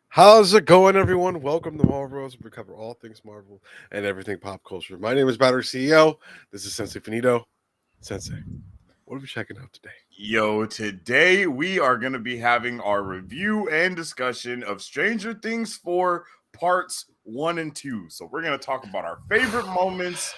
How's it going, everyone? Welcome to Marvel Bros. We cover all things Marvel and everything pop culture. My name is Battery CEO. This is Sensei Finito. Sensei, what are we checking out today? Yo, today we are going to be having our review and discussion of Stranger Things 4 parts 1 and 2. So we're going to talk about our favorite moments,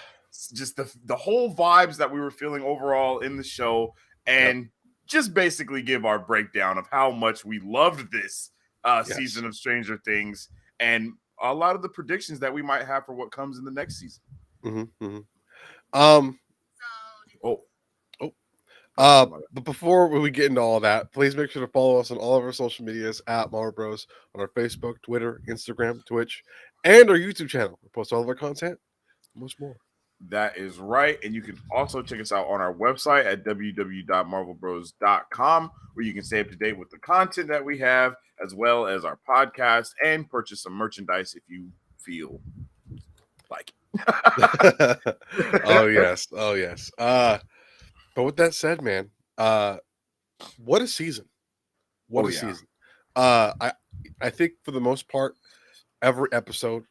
just the whole vibes that we were feeling overall in the show, Yep. and just basically give our breakdown of how much we loved this Yes. season of Stranger Things and a lot of the predictions that we might have for what comes in the next season. Mm-hmm. Um. Oh, Oh. my bad, my bad. But before we get into all that, please make sure to follow us on all of our social medias at Marvel Bros on our Facebook, Twitter, Instagram, Twitch, and our YouTube channel. We post all of our content, much more. That is right. And you can also check us out on our website at www.marvelbros.com, where you can stay up to date with the content that we have, as well as our podcast, and purchase some merchandise if you feel like Oh it. yes, oh yes. But with that said, man, what a season! What Oh, a yeah. season! I think for the most part, every episode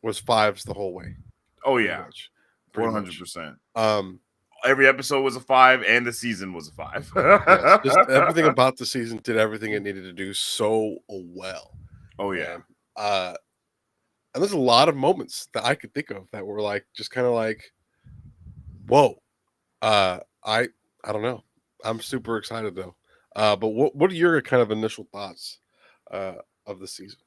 was fives the whole way, Oh, pretty yeah. much, pretty much. 100%. Um, Every episode was a 5, and the season was a 5. yes, just everything about the season did everything it needed to do so well, Oh, yeah. man. Uh, and there's a lot of moments that I could think of that were like just kind of like, whoa. Uh, I I don't know. I'm super excited though. But what are your kind of initial thoughts uh, of the season?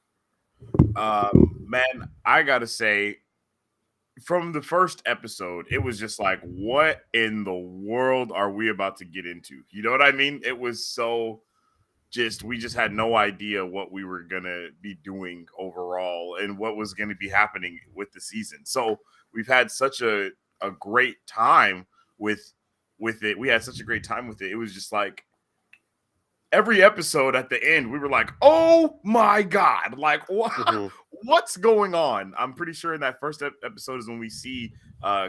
Man, I got to say, from the first episode, it was just like, what in the world are we about to get into? You know what I mean? It was so just, we just had no idea what we were going to be doing overall and what was going to be happening with the season. So we've had such a great time with it. We had such a great time with it. It was just like, every episode at the end, we were like, "Oh my god! Like, Hmm. what's going on?" I'm pretty sure in that first episode is when we see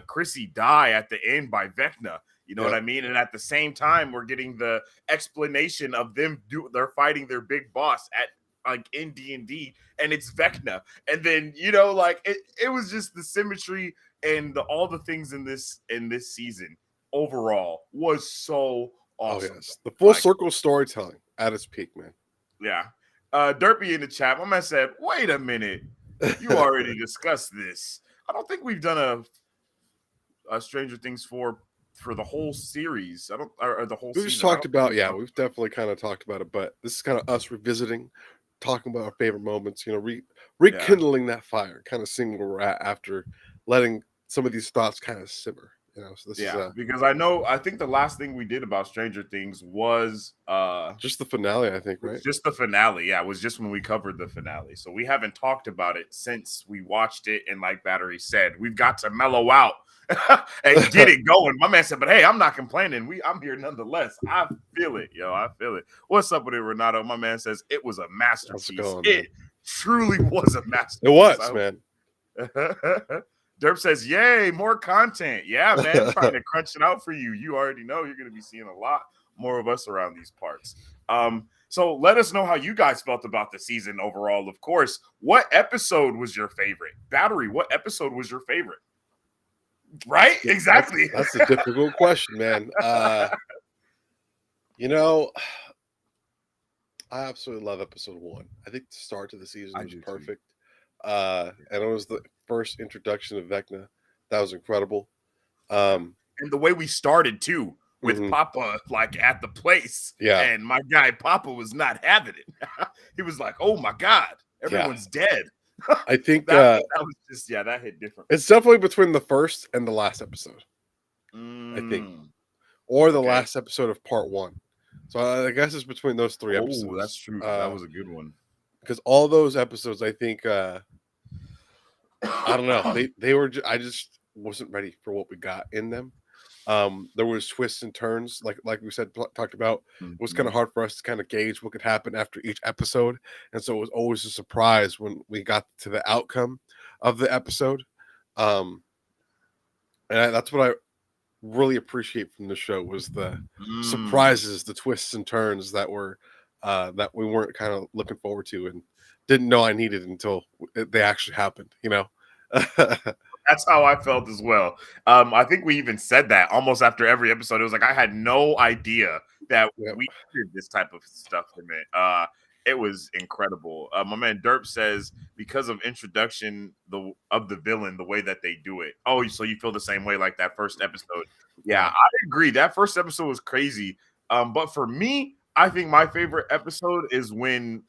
Chrissy die at the end by Vecna. You know what Yep. I mean? And at the same time, we're getting the explanation of they're fighting their big boss at like in D&D, and it's Vecna. And then like it was just the symmetry and all the things in this season overall was so Oh awesome. yes, the full Like, circle storytelling at its peak, man. yeah. Derpy in the chat, my man said, wait a minute. You already discussed this. I don't think we've done a Stranger Things for the whole series. I don't or the whole We've just season. I talked don't think about, we've yeah, done. we've definitely kind of talked about it, but this is kind of us revisiting, talking about our favorite moments, Yeah. rekindling that fire, kind of seeing where we're at after letting some of these thoughts kind of simmer. So this is Yeah, because I think the last thing we did about Stranger Things just the finale, I think, was right? just the finale. Yeah, it was just when we covered the finale. So we haven't talked about it since we watched it. And like Battery said, we've got to mellow out and get it going. My man said, but hey, I'm not complaining. I'm here nonetheless. I feel it, yo. I feel it. What's up with it, Renato? My man says it was a How's it masterpiece. going, It man? truly was a It masterpiece. I was, hope. man. Derp says, "Yay, more content!" Yeah, man, trying to crunch it out for you. You already know you're going to be seeing a lot more of us around these parts. So let us know how you guys felt about the season overall. Of course, what episode was your favorite? Battery, what episode was your favorite? Right? that's Exactly. that's a difficult question, man. You know, I absolutely love episode one. I think the start to the season I was do too. perfect. And it was the first introduction of Vecna. That was incredible. Yeah. Um, And the way we started too with mhm, Papa like at the place, yeah, and my guy Papa was not having it. He was like, "Oh my god, yeah. everyone's dead." I think That was just, yeah, that hit different for it's me. definitely between the first and the last episode. I think, Mm, or the okay. last episode of part one. So I guess it's between those three Oh, that's episodes. true. That was a good one. Because all those episodes, I think, I don't know, they were. I just wasn't ready for what we got in them. There was twists and turns, like we said, talked about. It was kind Mhm. of hard for us to kind of gauge what could happen after each episode, and so it was always a surprise when we got to the outcome of the episode. Um, that's what I really appreciate from the show was the Mm, surprises, the twists and turns that we weren't kind of looking forward to, and didn't know I needed until they actually happened. You know. That's how I felt as well. I think we even said that almost after every episode. It was like I had no idea that Yep. we did this type of stuff from it. It was incredible. My man Derp says because of introduction of the villain, the way that they do it. Oh, so you feel the same way like that first episode? Yeah, Yeah. I agree. That first episode was crazy. But for me, I think my favorite episode is when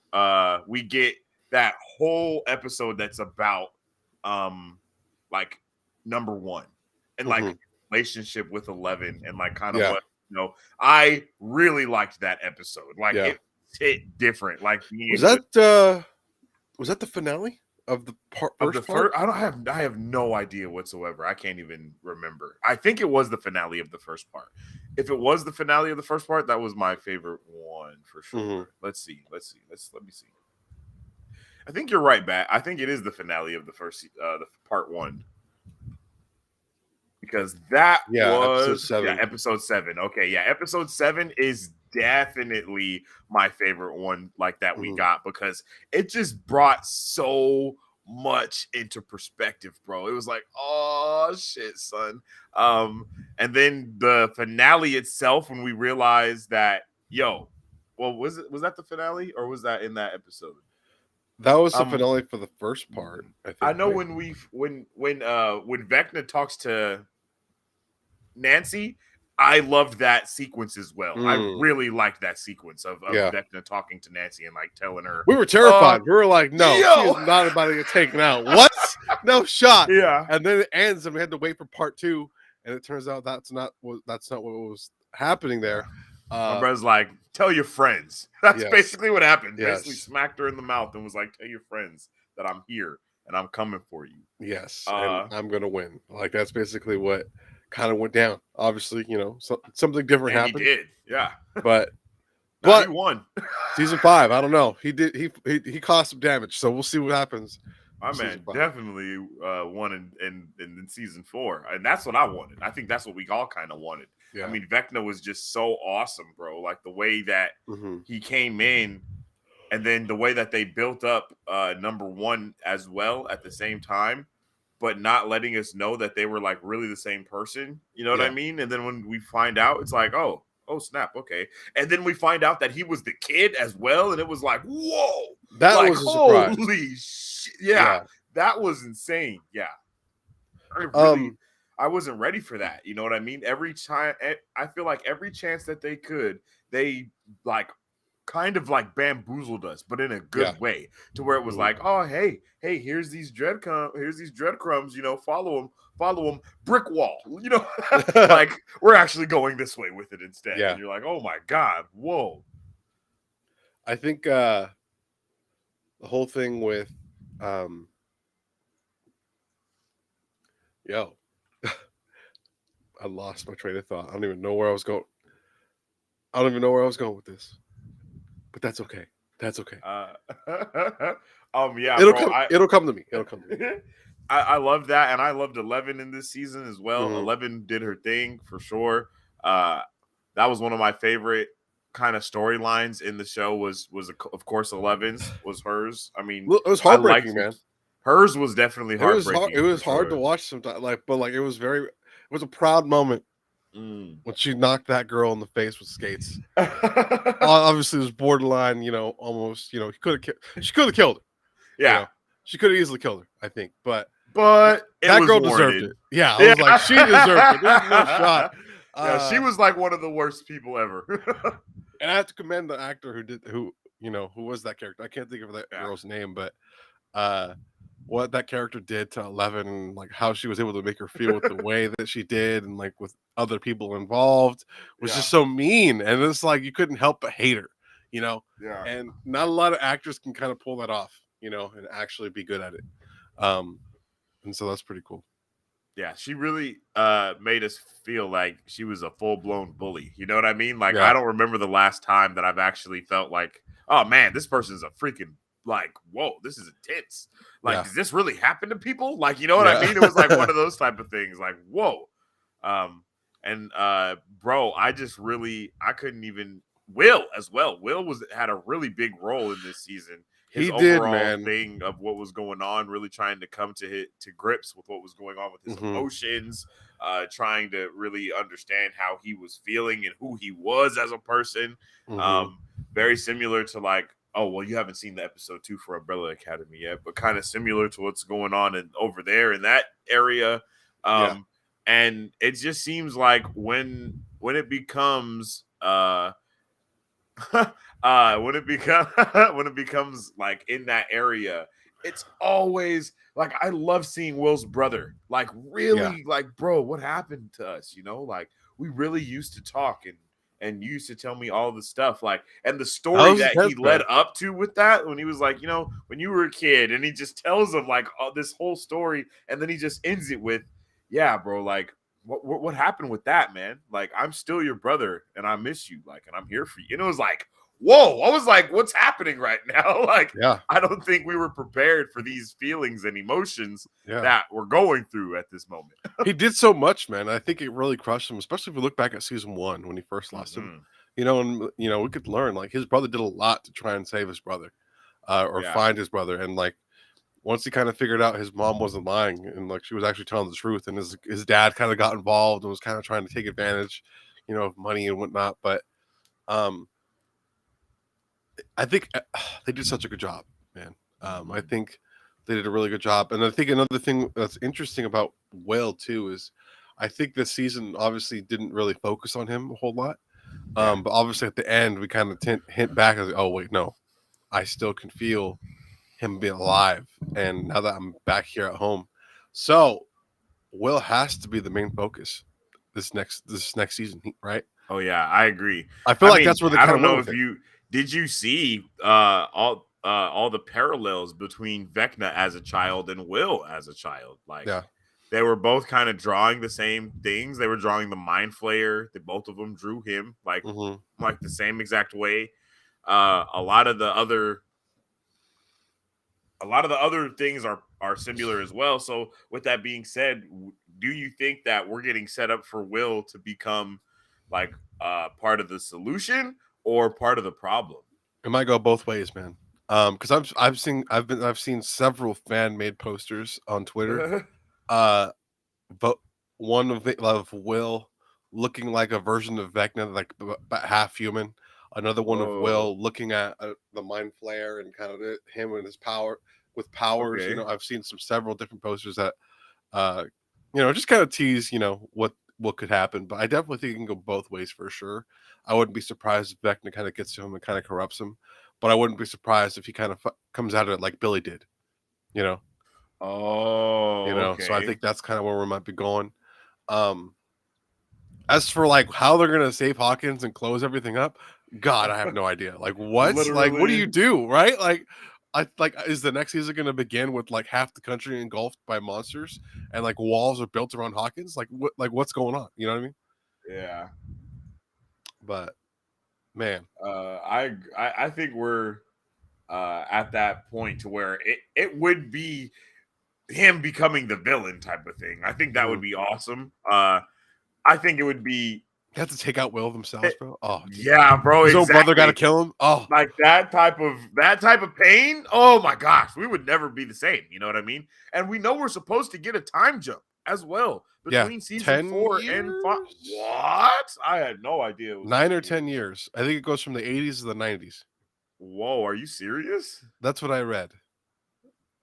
we get that whole episode that's about um like number one and like Hmm. relationship with 11 and like kind of Yeah. what I really liked that episode. Like Yeah. it hit different, like Was being with that the finale of the of the first part? first. I have no idea whatsoever. I can't even remember. I think it was the finale of the first part. If it was the finale of the first part, that was my favorite one for Hmm. sure. Let's see. Let me see. I think you're right, Bat. I think it is the finale of the first the part one. Because that Yeah, episode was seven. episode 7. Okay, yeah, episode 7 is definitely my favorite one like that we Hmm. got because it just brought so much into perspective, bro. It was like, oh shit, son. Um, and then the finale itself when we realized that, well, was that the finale or was that in that episode? That was the Um, finale for the first part, I I think, know right? when Vecna talks to Nancy, I loved that sequence as well. I Mm, really liked that sequence of yeah. Vecna talking to Nancy and like telling her, We were "Uh, terrified. We were like, no, she is yo, not about to get taken out. What? No shot. yeah." And then it ends and we had to wait for part two. And it turns out that's not what was happening Yeah. there. My Uh brother's like, "Tell your friends." That's yes. basically what happened. Basically, Yes. smacked her in the mouth and was like, "Tell your friends that I'm here and I'm coming for you." Yes. And Uh, I'm gonna win. Like that's basically what kind of went down. Obviously, something different and he happened. did. Yeah. But Now he but won. season five, I don't know. He caused some damage, so we'll see what happens My for season man five. definitely won in season 4, and that's what I wanted. I think that's what we all kind of wanted. I Yeah. mean, Vecna was just so awesome, bro. Like the way that Hmm. he came in, and then the way that they built up number one as well at the same time, but not letting us know that they were like really the same person. You know what I Yeah. mean? And then when we find out, it's like, oh snap, okay. And then we find out that he was the kid as well, and it was like, whoa, That like was a surprise. holy shit, yeah, Yeah. that was insane. Yeah, I really, Um, I wasn't ready for that. You know what I mean? Every time, I feel like every chance that they could, they like kind of like bamboozled us, but in a yeah. good way, to where it was Mhm. like, oh hey, here's these breadcrumbs, follow them, brick wall, like we're actually going this way with it instead, and Yeah. you're like, oh my god, whoa, I think the whole thing with um yo, I lost my train of thought. I don't even know where I was going. I don't even know where I was going with this. But that's okay. That's okay. uh, yeah, It'll bro, come it'll come to me. It'll come to me. I love that, and I loved 11 in this season as well. Mhm. 11 did her thing for sure. Uh, that was one of my favorite kind of storylines in the show. Was of course 11's was hers. I mean, Well, it was I heartbreaking, liked man. hers was definitely It was hard. It heartbreaking for was hard to sure. watch sometimes. Like, but like, it was a proud moment Mm. when she knocked that girl in the face with skates. Obviously, it was borderline. Almost. She could have killed her. You Yeah, know, she could have easily killed her. I think, but but it that was girl deserved warranted. it. Yeah, I Yeah, was like, she deserved it. There's no shot. yeah, she Uh, was like one of the worst people ever. and I have to commend the actor who was that character. I can't think of that Yeah, girl's name, but uh, what that character did to Eleven, and like how she was able to make her feel with the way that she did, and like with other people involved, was yeah, just so mean. And it's like you couldn't help but hate her, you know. yeah. And not a lot of actors can kind of pull that off, and actually be good at it. Um, and so that's pretty cool. Yeah, she really made us feel like she was a full-blown bully. You know what I mean? Like I Yeah, don't remember the last time that I've actually felt like, oh man, this person's a freaking like, whoa, this is intense. Like, yeah, does this really happen to people? Like, you know what I mean? It was like one yeah. of those type of things, like, whoa. And bro, I couldn't even Will as well. Will was had a really big role in this season. his He did, overall man. thing of what was going on, really trying to come to grips with what was going on with his Hmm. emotions, trying to really understand how he was feeling and who he was as a person. Hmm. Um, very similar to like, oh well, you haven't seen the episode 2 for Umbrella Academy yet, but kind of similar to what's going on over there in that area. Yeah. Um, and it just seems like when it becomes when it become when it becomes like in that area, it's always like I love seeing Will's brother. Like Yeah. really, like bro, what happened to us? You know, like we really used to talk and you used to tell me all the stuff like and the That story was that he intense, led man. up to with that when he was like, you know, when you were a kid and he just tells him like all this whole story and then he just ends it with, yeah, bro, like what happened with that, man? Like I'm still your brother and I miss you, like, and I'm here for you. And it was like, whoa, I was like, what's happening right now? Like, Yeah. I don't think we were prepared for these feelings and emotions Yeah. that we're going through at this moment. He did so much, man. I think it really crushed him, especially if we look back at season one when he first lost him. Hmm. And we could learn like his brother did a lot to try and save his brother, or Yeah. find his brother, and like once he kind of figured out his mom wasn't lying and like she was actually telling the truth, and his dad kind of got involved and was kind of trying to take advantage, of money and whatnot. But um, I think they did such a good job, man. I Hmm. think they did a really good job, and I think another thing that's interesting about Whale too is, I think this season obviously didn't really focus on him a whole lot. Yeah. But obviously at the end we kind of hint back as, oh wait, no, I still can feel him being alive, and now that I'm back here at home, so Will has to be the main focus this next season, right? Oh yeah, I agree. I feel I like mean, that's where they I kind of don't went know with if it. you did you see all the parallels between Vecna as a child and Will as a child. Like Yeah. they were both kind of drawing the same things. They were drawing the mind flayer. They both of them drew him Hmm. like the same exact way. A lot of the other things are similar as well. So with that being said, do you think that we're getting set up for Will to become like part of the solution or part of the problem? It might go both ways, man. Because I've seen several fan made posters on Twitter. Uh, but one of Will looking like a version of Vecna, like about half human. Another one of Whoa. Will looking at the mind flare and kind of him and his power with powers. Okay. I've seen several different posters that uh, just kind of tease, what could happen. But I definitely think it can go both ways for sure. I wouldn't be surprised if Vecna kind of gets to him and kind of corrupts him, but I wouldn't be surprised if he kind of comes out of it like Billy did. You know, Oh, So I okay. think that's kind of where we might be going. Um, as for like how they're gonna save Hawkins and close everything up, God, I have no idea. Like what? Like what do Literally. you do, right? Like is the next season gonna begin with like half the country engulfed by monsters and like walls are built around Hawkins? What's going on? You know what I mean? Yeah. But man, I think we're at that point to where it would be him becoming the villain type of thing. I think that would mhm. be awesome. I think it would be They have to take out Will themselves, bro. Oh, dude, yeah, bro, his own brother got to exactly. kill him. Oh, Like that type of pain. Oh my gosh, we would never be the same. You know what I mean? And we know we're supposed to get a time jump as well yeah, between season 4 and 5. 10 years, What? I had no idea it was 9 10 or years. 10 years. I think it goes from the 80s to the 90s. Whoa, are you serious? That's what I read.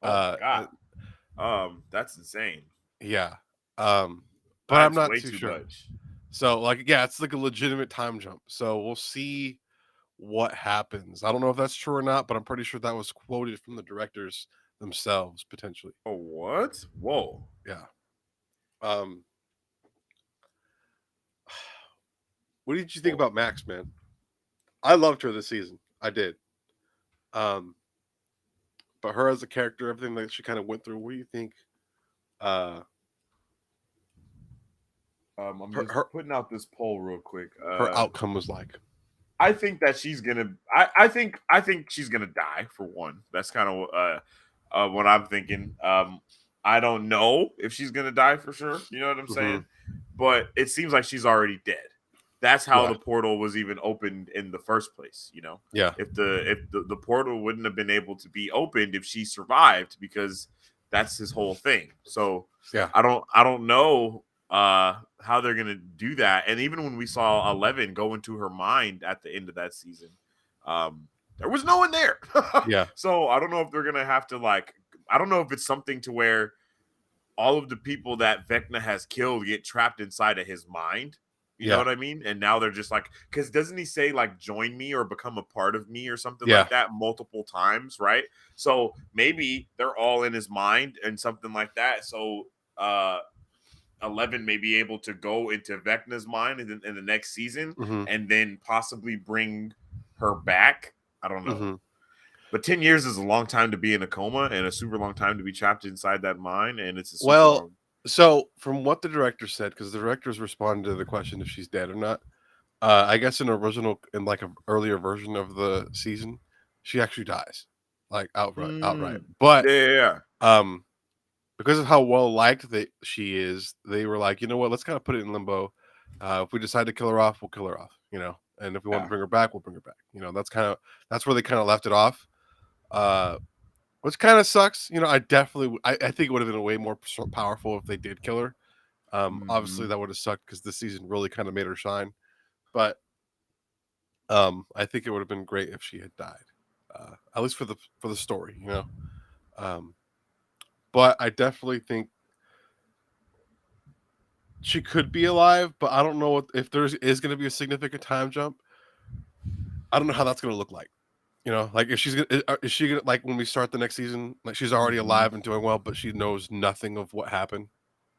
Oh my god. Uh, That's insane. yeah. But I'm That's not way too too sure. much. So like, yeah, it's like a legitimate time jump. So we'll see what happens. I don't know if that's true or not, but I'm pretty sure that was quoted from the directors themselves potentially. Oh, what? Whoa. Yeah. Um, what did you think Whoa. about Max, man? I loved her this season. I did. Um, but her as a character, everything that she kind of went through. What do you think? Uh, I'm her just her putting out this poll real quick. her outcome was like. I think that she's gonna. I think she's gonna die for one. That's kind of what I'm thinking. I don't know if she's gonna die for sure. You know what I'm Hmm. saying? But it seems like she's already dead. that's how Yeah. the portal was even opened in the first place. Yeah. If the portal wouldn't have been able to be opened if she survived, because that's his whole thing. So Yeah. I don't know how they're gonna do that. And even when we saw 11 go into her mind at the end of that season, there was no one there. Yeah. So I don't know if they're gonna have to, like, I don't know if it's something to where all of the people that Vecna has killed get trapped inside of his mind. You know Yeah. what I mean? And now they're just like, because doesn't he say like join me or become a part of me or something Yeah. like that multiple times, right? So maybe they're all in his mind and something like that. So uh 11 may be able to go into Vecna's mind in the next season Mhm. and then possibly bring her back. I don't know. Mhm. But 10 years is a long time to be in a coma and a super long time to be trapped inside that mind. And it's a super Well, long. so from what the director said, because the directors responded to the question if she's dead or not. I guess in like an earlier version of the season, she actually dies, like outright. Mm. But Yeah, yeah, yeah. um, because of how well liked that she is, they were like, you know what, let's kind of put it in limbo. If we decide to kill her off, we'll kill her off. And if we want to Yeah. bring her back, we'll bring her back. That's where they kind of left it off. Uh, which kind of sucks. I think it would have been way more powerful if they did kill her. Obviously Mhm. that would have sucked because this season really kind of made her shine. But I think it would have been great if she had died, at least for the story. Um, but I definitely think she could be alive. But I don't know if there is going to be a significant time jump. I don't know how that's going to look like. Like if she's gonna is she gonna, like, when we start the next season, like she's already Mhm. alive and doing well, but she knows nothing of what happened.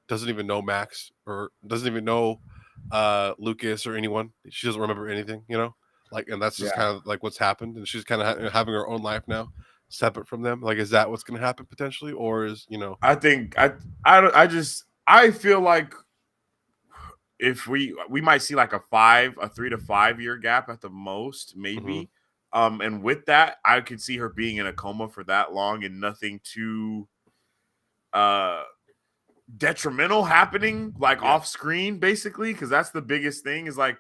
Doesn't even know Max, or doesn't even know Lucas or anyone. She doesn't remember anything. Like, and that's just Yeah. kind of like what's happened, and she's kind of having her own life now, separate from them. Like, is that what's going to happen potentially, or I think I feel like if we might see like a 3 to 5 year gap at the most, mhm, maybe. And with that, I could see her being in a coma for that long and nothing too uh detrimental happening, like yeah, off screen, basically, because that's the biggest thing is like,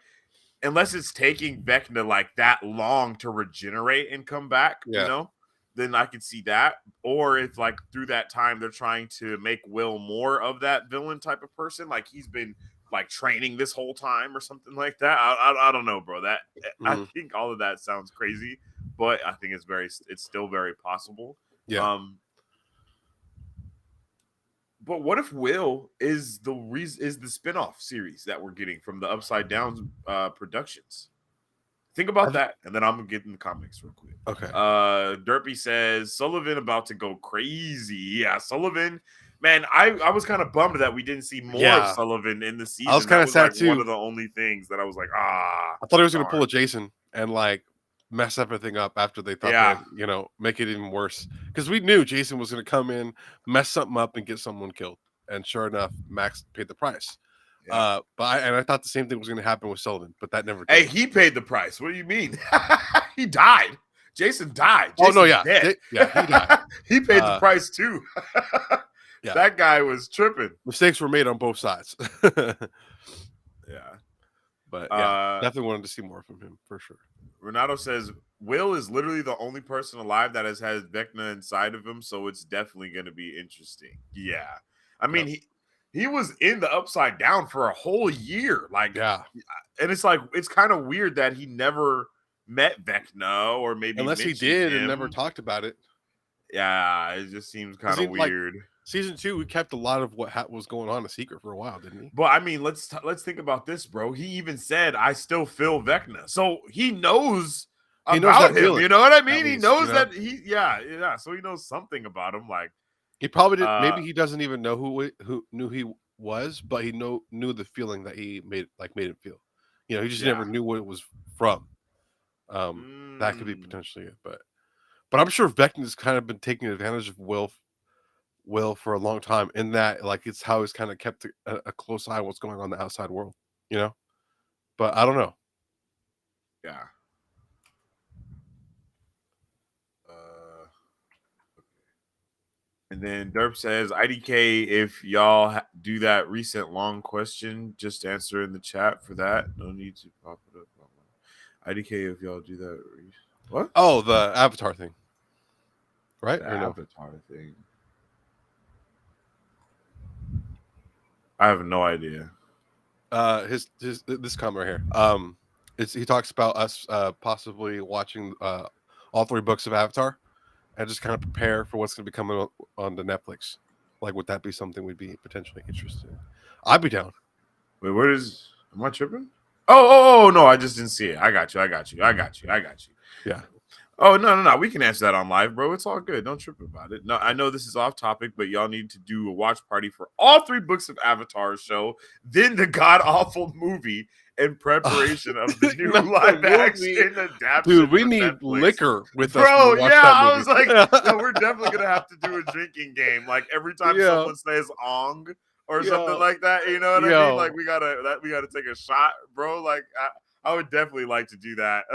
unless it's taking Vecna like that long to regenerate and come back, yeah, then I could see that. Or if like through that time they're trying to make Will more of that villain type of person, like he's been like training this whole time or something like that. I don't know, bro. That I mhm, think all of that sounds crazy, but I think it's still very possible. yeah. Um, but what if Will is the spinoff series that we're getting from the Upside Down productions? Think I about th- that, and then I'm gonna get in the comics real quick. okay, Derpy says Sullivan about to go crazy. Yeah, Sullivan. Man, I was kind of bummed that we didn't see more of yeah. Sullivan in the I was season. kind That of was like sad one too. of the only things that I was like, I thought he was going to darn. pull a Jason and like mess everything up after they thought they Yeah, had, make it even worse. Because we knew Jason was going to come in, mess something up, and get someone killed. And sure enough, Max paid the price. yeah. I thought the same thing was going to happen with Sullivan, but that never Hey, did. he paid the price. What do you mean? He died. Jason died. Oh no, Jason's yeah, dead. yeah, he died. He paid the Uh, price too. yeah, That guy was tripping. mistakes were made on both sides. Yeah. But yeah, Uh, definitely wanted to see more from him for sure. Renato says Will is literally the only person alive that has had Vecna inside of him, so it's definitely going to be interesting. Yeah, I mean Yep. he was in the Upside Down for a whole year, like, Yeah, and it's like it's kind of weird that he never met Vecna or maybe unless he mentioned did and never him. talked about it. Yeah, it just seems Because kind of like weird. season two, we kept a lot of what was going on a secret for a while, didn't he? But I mean, let's think about this, bro. He even said, "I still feel Vecna," so he knows He knows about that him. You feeling, know what I at mean? He least. knows that yeah, yeah. So he knows something about him. Like, He probably did. uh, Maybe he doesn't even know who knew he was, but he knew the feeling that he made him feel. He just yeah. never knew what it was from. That could be Mm, potentially it, but I'm sure Vecna's kind of been taking advantage of Will for a long time. In that, like, it's how he's kind of kept a close eye on what's going on in the outside world. You know, but I don't know. yeah. Uh, and And then Derp says, IDK, if y'all do that recent long question, just answer in the chat for that. No need to pop it up. IDK, if y'all do that. What? Oh, the Avatar thing. Right? The Or no? Avatar thing. I have no idea. His this comment right here. He talks about us possibly watching all 3 books of Avatar and just kind of prepare for what's going to be coming on the Netflix. Like, would that be something we'd be potentially interested in? I'd be down. Wait, where is? Am I tripping? Oh, no, I just didn't see it. I got you. Yeah. Oh, no. We can answer that on live, bro. It's all good. Don't trip about it. No, I know this is off topic, but y'all need to do a watch party for all 3 books of Avatar show, then the god awful movie in preparation of the new live action adaptation. Dude, we from need Netflix. liquor with us. Bro, When we watch yeah, that I movie. was like, no, we're definitely gonna have to do a drinking game. Like every time someone says "ong" or something like that, you know what I mean? Like we gotta take a shot, bro. Like I would definitely like to do that.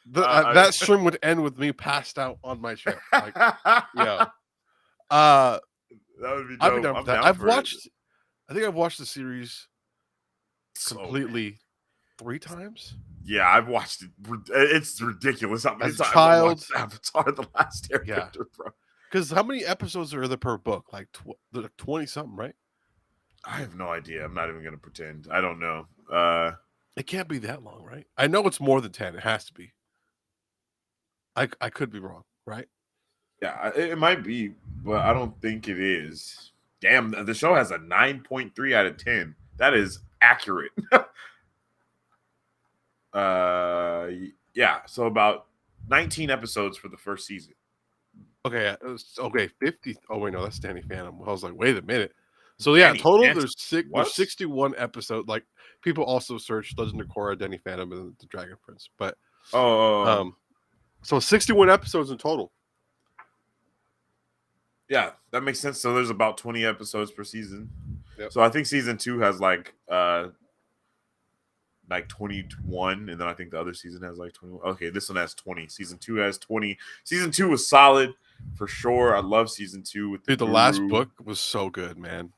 That stream would end with me passed out on my chair. Like, that would be dope. I'd be down for that. I think I've watched the series so completely good. 3 times. Yeah, I've watched it. It's ridiculous how many As a times child, I watched Avatar: The Last Airbender, bro. Because how many episodes are there per book? Like 20 something, right? I have no idea. I'm not even gonna pretend. I don't know. It can't be that long, right? I know it's more than 10. It has to be. I could be wrong, right? Yeah, it might be, but I don't think it is. Damn, the show has a 9.3 out of 10. That is accurate. Yeah, so about 19 episodes for the first season. Okay, okay, 50. Oh wait, no, that's Danny Phantom. I was like, wait a minute. So yeah, Danny total Phantom. there's 61 episodes. Like people also search Legend of Korra, Danny Phantom, and the Dragon Prince. But so 61 episodes in total. Yeah, that makes sense. So there's about 20 episodes per season. Yep. So I think season 2 has like 21, and then I think the other season has like 21. Okay, this one has 20. Season 2 has 20. Season 2 was solid for sure. I love season 2 with the last book was so good, man.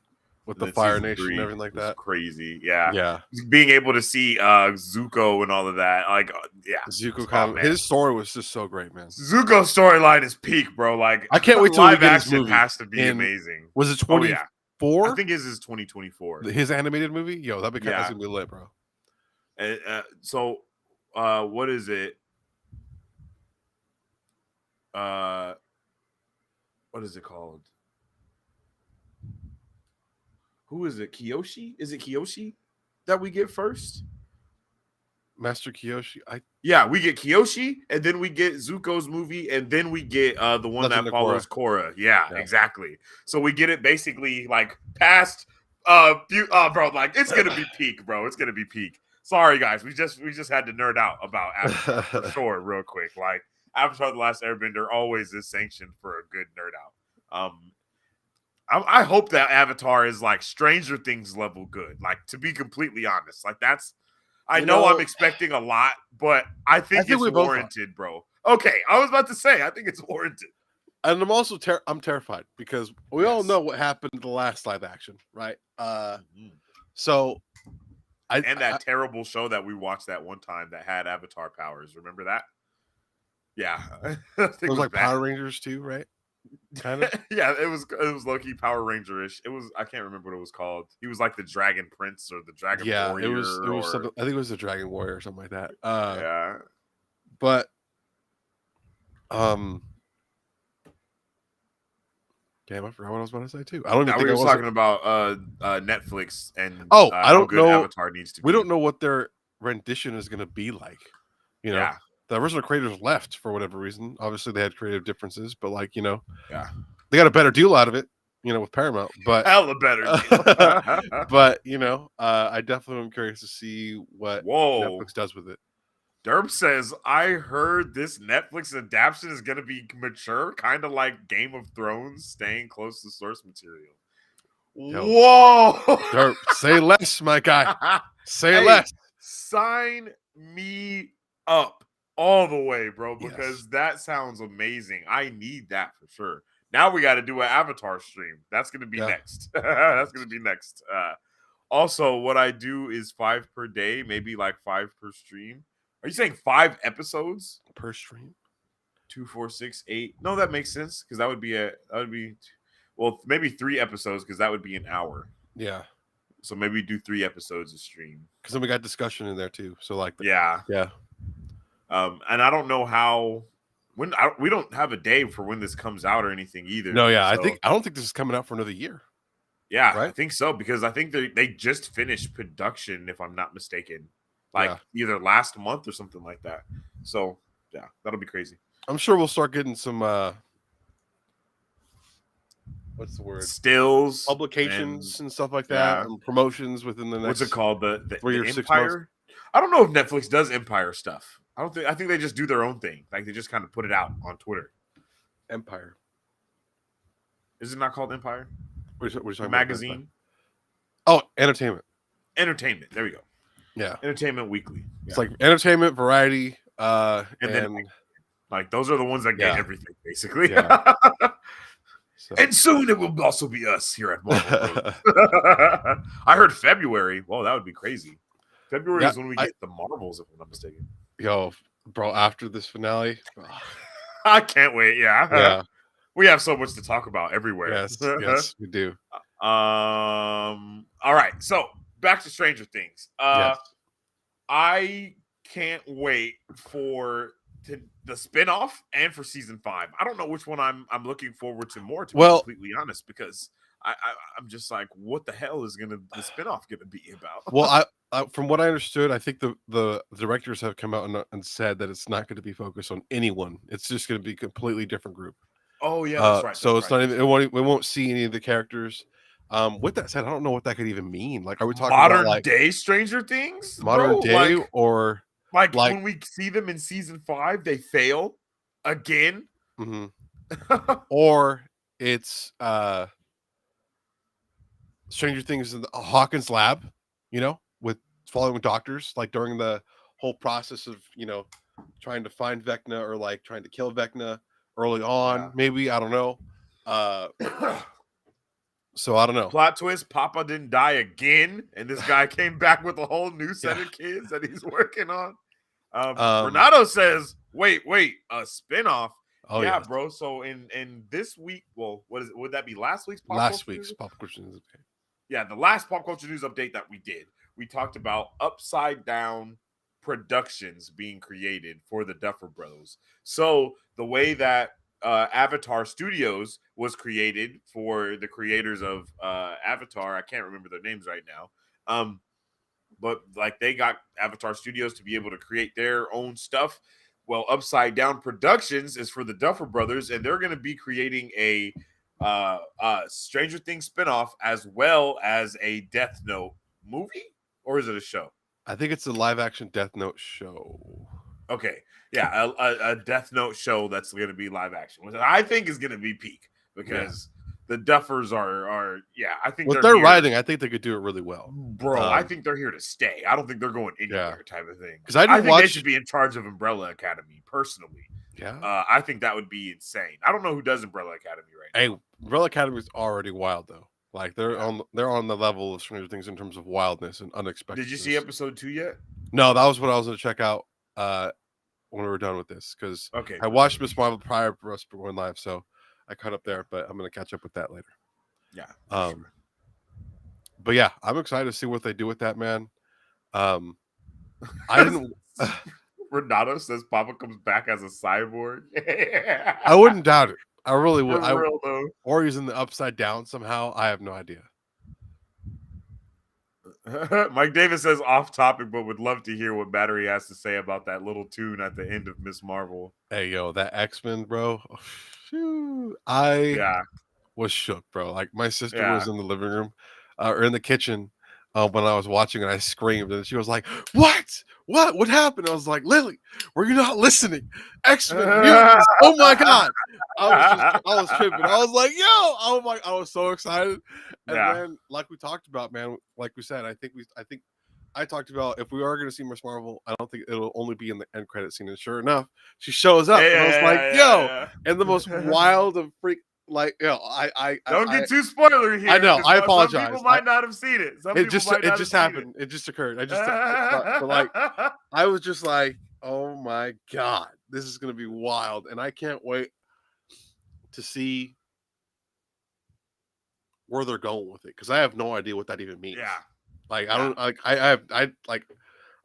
With the Fire Nation and everything like that. Crazy. Yeah. Yeah. Being able to see Zuko and all of that. Like, yeah. Zuko his story was just so great, man. Zuko's storyline is peak, bro. Like, I can't wait till live we get his action movie. has to be amazing. Was it 24? I think his is 2024. His animated movie? Yo, that's gonna be lit, bro. So what is it? What is it called? Who is it? Kyoshi? Is it Kyoshi that we get first? Master Kyoshi. Yeah, we get Kyoshi, and then we get Zuko's movie, and then we get the one Legend that follows Korra. Yeah, exactly. So we get it basically like past bro, like it's gonna be peak, bro. It's gonna be peak. Sorry guys, we just had to nerd out about Avatar for sure, real quick. Like Avatar: The Last Airbender always is sanctioned for a good nerd out. I hope that Avatar is like Stranger Things level good. Like, to be completely honest, like that's. I know I'm expecting a lot, but I think it's warranted, bro. Okay, I was about to say I think it's warranted. And I'm also I'm terrified because we all know what happened in the last live action, right? So that terrible show that we watched that one time that had Avatar powers. Remember that? Yeah, it was like bad. Power Rangers too, right? Kind of. Yeah, it was low-key Power Ranger-ish. It was, I can't remember what it was called. He was like the Dragon Prince or the Dragon Warrior. It was something, I think it was the Dragon Warrior or something like that. Yeah. But damn, I forgot what I was about to say too. I don't even think we were talking about Netflix and I don't know. Avatar needs to be. We don't know what their rendition is going to be like. You know, the original creators left for whatever reason. Obviously, they had creative differences, but like they got a better deal out of it. With Paramount, but hella better deal. But I definitely am curious to see what Netflix does with it. Derp says, I heard this Netflix adaptation is going to be mature, kind of like Game of Thrones, staying close to source material. Whoa! Derp, say less, my guy. Say less. Sign me up all the way, bro, because that sounds amazing. I need that for sure. Now we got to do an Avatar stream. That's going to be Yeah. next. That's going to be next. Also, what I do is 5 per day, maybe like 5 per stream. Are you saying 5 episodes? Per stream. 2, 4, 6, 8. No, that makes sense because that would be well, maybe 3 episodes because that would be an hour. Yeah. So maybe do 3 episodes a stream. Because then we got discussion in there too. So like, Yeah. yeah. And I don't know how we don't have a day for when this comes out or anything either. No, yeah. So, I don't think this is coming out for another year. yeah, Right? I think so because I think they just finished production, if I'm not mistaken, like either last month or something like that. So yeah, that'll be crazy. I'm sure we'll start getting some what's the word? Stills, Publications and stuff like that, and promotions within the next. What's it called? The 3 or Empire? 6 months. I don't know if Netflix does Empire stuff. I think they just do their own thing. Like they just kind of put it out on Twitter. Empire. Is it not called Empire? What are you talking magazine? About? Oh, entertainment. Entertainment. There we go. Yeah. Entertainment Weekly. It's like entertainment, variety, and then like those are the ones that get everything basically. Yeah. So. And soon it will also be us here at Marvel. I heard February. Well, that would be crazy. February is when we get the Marvels, if I'm not mistaken. Yo, bro, after this finale. I can't wait. Yeah. We have so much to talk about everywhere. Yes, we do. All right. So back to Stranger Things. Yes. I can't wait for the spinoff and for season 5. I don't know which one I'm looking forward to more, to be completely honest, because I'm just like, what the hell is the spinoff gonna be about? Well, I from what I understood, I think the directors have come out and said that it's not going to be focused on anyone. It's just going to be a completely different group. Oh yeah, that's right. So it's not even we won't see any of the characters. With that said, I don't know what that could even mean. Like, are we talking modern about like day Stranger Things? Modern day, like, or like when we see them in season 5, they fail again, or it's Stranger Things in the Hawkins lab, with following doctors, like during the whole process of trying to find Vecna or like trying to kill Vecna early on. Maybe, I don't know. So I don't know. Plot twist: Papa didn't die again, and this guy came back with a whole new set of kids that he's working on. Renato says, "Wait, a spinoff." Oh yeah, bro. So in this week, well, what is it? Would that be last week's pop culture news update? Yeah, the last pop culture news update that we did, we talked about Upside Down Productions being created for the Duffer Brothers. So the way that Avatar Studios was created for the creators of Avatar, I can't remember their names right now, but like they got Avatar Studios to be able to create their own stuff. Well, Upside Down Productions is for the Duffer Brothers, and they're going to be creating a Stranger Things spinoff as well as a Death Note movie, or is it a show? I think it's a live action Death Note show. Okay, yeah, a Death Note show that's going to be live action, which I think is going to be peak because the Duffers are I think with their writing, I think they could do it really well, bro. I think they're here to stay. I don't think they're going anywhere, type of thing. Because I think they should be in charge of Umbrella Academy personally. Yeah, I think that would be insane. I don't know who does Umbrella Academy right now. Hey, Umbrella Academy is already wild though. Like they're on the level of Stranger Things in terms of wildness and unexpected. Did you see episode 2 yet? No, that was what I was going to check out when we were done with this, because I watched Miss Marvel prior for us going live, so I caught up there. But I'm going to catch up with that later. Yeah. Sure. But yeah, I'm excited to see what they do with that, man. I didn't. Renato says Papa comes back as a cyborg. I wouldn't doubt it. I really would. Or he's in the Upside Down somehow. I have no idea. Mike Davis says off topic, but would love to hear what Battery has to say about that little tune at the end of Miss Marvel. Hey, yo, that X-Men, bro. I was shook, bro. Like my sister was in the living room or in the kitchen when I was watching, and I screamed, and she was like, What happened? I was like, Lily, were you not listening? X-Men mutants. Oh my god. I was tripping. I was like, yo, oh my, I was so excited. And then, like we talked about, man, like we said, I think I talked about if we are going to see Miss Marvel, I don't think it'll only be in the end credit scene. And sure enough, she shows up. And I was like, yo, and the most wild of freak like, you know, Don't get too spoilery I here know. because I some people apologize. might not have seen it. Some people might It not have just seen it. happened. It just occurred. But like, I was just like, oh my god, this is gonna be wild, and I can't wait to see where they're going with it because I have no idea what that even means. Yeah. Like, I Yeah. don't like. I have. I like.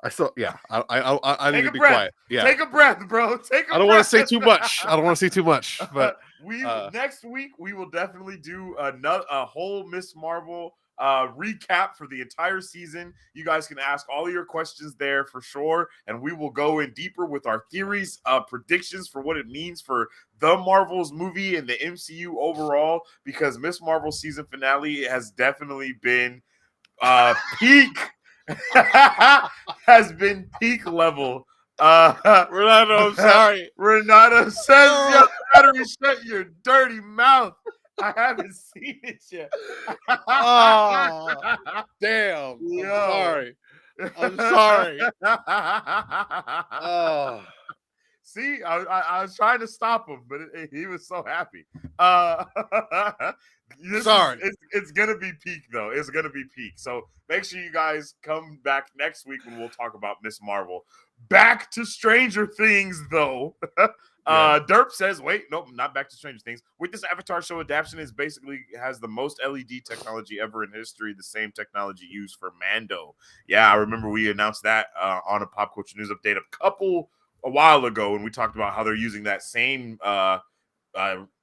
I still. Yeah. I need Take to a be breath. quiet. Yeah. Take a breath, bro. Take I a don't want to breath. say too much. I don't want to say too much. But We next week we will definitely do a whole Miss Marvel recap for the entire season. You guys can ask all your questions there for sure, and we will go in deeper with our theories, predictions for what it means for the Marvels movie and the MCU overall. Because Miss Marvel season finale has definitely been peak. Has been peak level. Renato, I'm sorry. Renato says, "Yo, battery, shut your dirty mouth. I haven't seen it yet." Oh, damn. I'm Yo. sorry. I'm sorry. Oh, See, I was trying to stop him, but he was so happy. Uh, sorry. it's gonna be peak though. It's gonna be peak. So make sure you guys come back next week when we'll talk about Miss Marvel. Back to Stranger Things though. Yeah. Derp says, wait, nope, not back to Stranger Things. With this Avatar show, adaptation is basically has the most LED technology ever in history, the same technology used for Mando. Yeah, I remember we announced that on a Pop Culture News Update a while ago, and we talked about how they're using that same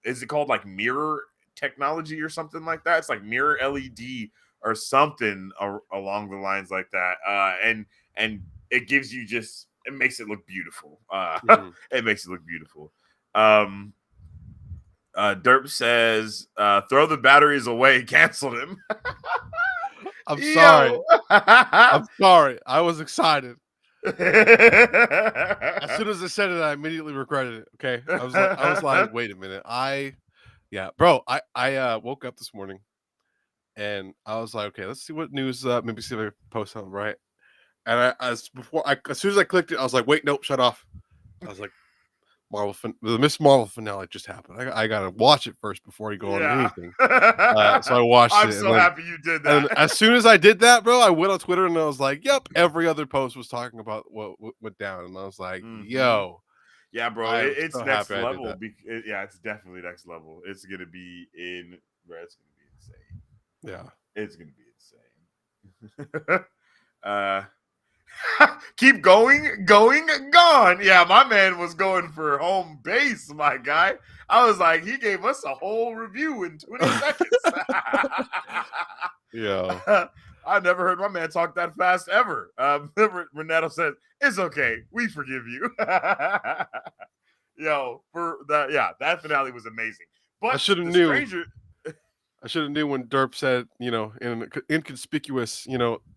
is it called like mirror technology or something like that? It's like mirror LED or something along the lines like that. And it gives you just it makes it look beautiful. Mhm. It makes it look beautiful. Um Derp says, throw the batteries away, canceled him. I'm sorry. Yo. I'm sorry. I was excited. As soon as I said it, I immediately regretted it. Okay. I was like, wait a minute. Yeah, bro, I woke up this morning and I was like, okay, let's see what news maybe see if I can post something, right? And as soon as I clicked it, I was like, wait, nope, shut off. I was like, the Miss Marvel finale just happened. I gotta watch it first before you go on Yeah. anything. So I watched I'm it, so happy you did and then that. as soon as I did that, bro, I went on Twitter and I was like, "Yep." Every other post was talking about what went down, and I was like, Mm-hmm. "Yo, Yeah, bro, I am it's so next happy I did level. that." Yeah, it's definitely next level. It's gonna be bro, it's gonna be insane. Yeah, It's gonna be insane. uh, keep going, gone. Yeah, my man was going for home base, my guy. I was like, he gave us a whole review in 20 seconds. yeah. I never heard my man talk that fast ever. Renato said, "It's okay, we forgive you." Yo, for that, yeah, that finale was amazing. I But should have the knew. stranger, I should have knew when Derp said, in an inconspicuous,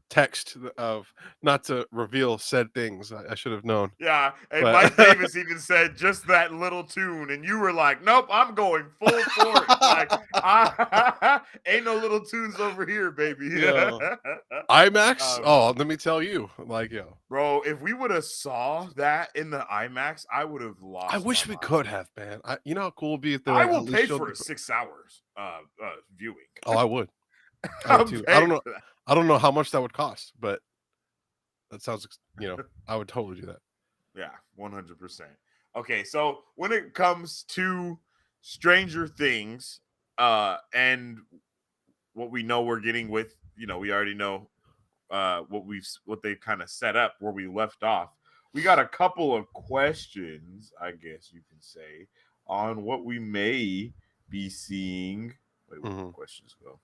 text of not to reveal said things. I should have known, yeah, and but Mike Davis even said just that little tune, and you were like, "Nope, I'm going full for it." Like, ain't no little tunes over here, baby. yeah, IMAX. um, Oh, let me tell you, like, yo, Bro, if we would have saw that in the IMAX, I would have I lost my wish we mind. could have, man. You know how cool it'd be if they I like at will least pay showed for the. a 6 hours viewing. Oh, I would. I would I'm too. paying for that. I don't know how much that would cost, but that sounds. I would totally do that. Yeah, 100%. Okay, so when it comes to Stranger Things, and what we know we're getting with, we already know what they kind of set up where we left off. We got a couple of questions, I guess you can say, on what we may be seeing. Wait, where did my Hmm. questions go?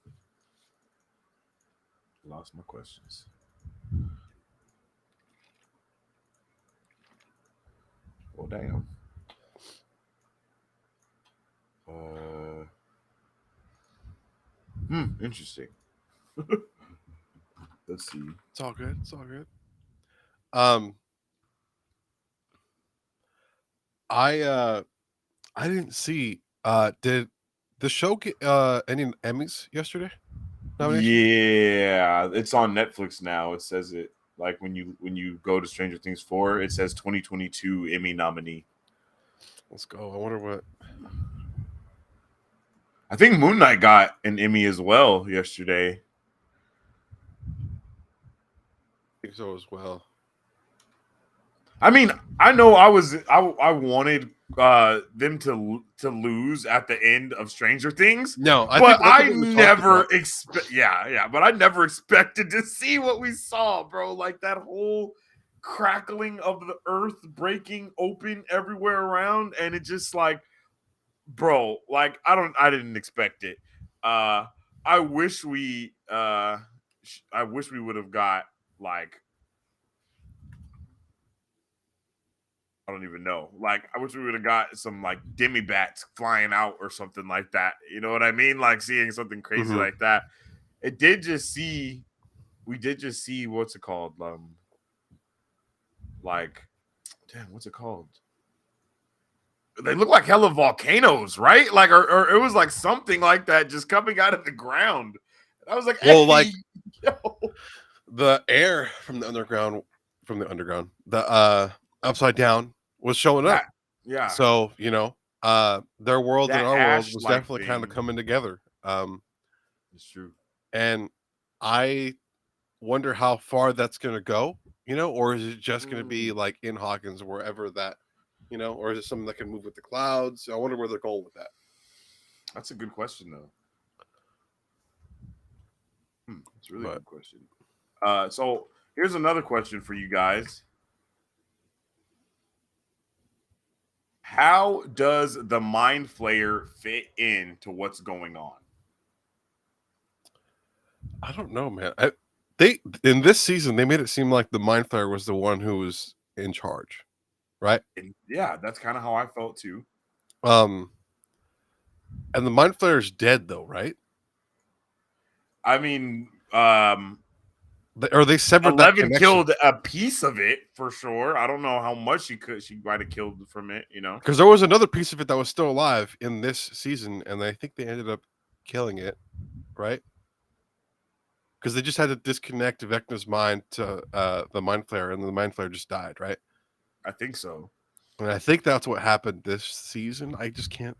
Lost my questions. Well, damn. Uh, interesting. Let's see. It's all good. It's all good. Um, I I didn't see. Did the show get any Emmys yesterday? Nominations? Yeah, it's on Netflix now. It says it like when you go to Stranger Things 4, it says 2022 Emmy nominee. Let's go. I wonder what. I think Moon Knight got an Emmy as well yesterday. I think so as well. I mean, I know I wanted them to lose at the end of Stranger Things, No, I but think that's I what we talked never about. but I never expected to see what we saw, bro. Like that whole crackling of the earth breaking open everywhere around, and it just like, bro, like I didn't expect it. Uh, I wish I wish we would have got like I don't even know. Like, I wish we would have got some like demi bats flying out or something like that. You know what I mean? Like seeing something crazy Mm-hmm. like that. It did just see. We did just see what's it called? Like, damn, what's it called? They look like hella volcanoes, right? Like, or it was like something like that just coming out of the ground. I was like, Well, like hey, yo. the air from the underground, the upside down was showing up. That, yeah, So their world and that our world ash was like definitely kind of thing. coming together. It's true. And I wonder how far that's going to go, or is it just going to be Mm, like in Hawkins, wherever that, or is it something that can move with the clouds? I wonder where they're going with that. that's a good question, though. It's a really But good question. So here's another question for you guys. How does the Mind Flayer fit into what's going on? I don't know, man. They in this season they made it seem like the Mind Flayer was the one who was in charge, right? And yeah, that's kind of how I felt too. Um, and the Mind Flayer's dead though, right? I mean, Or they severed that 11 connection killed a piece of it for sure. I don't know how much she might have killed from it, you know. because there was another piece of it that was still alive in this season, and I think they ended up killing it, right? Because they just had to disconnect Vecna's mind to the Mind Flayer, and the Mind Flayer just died, right? I think so. And I think that's what happened this season. I just can't.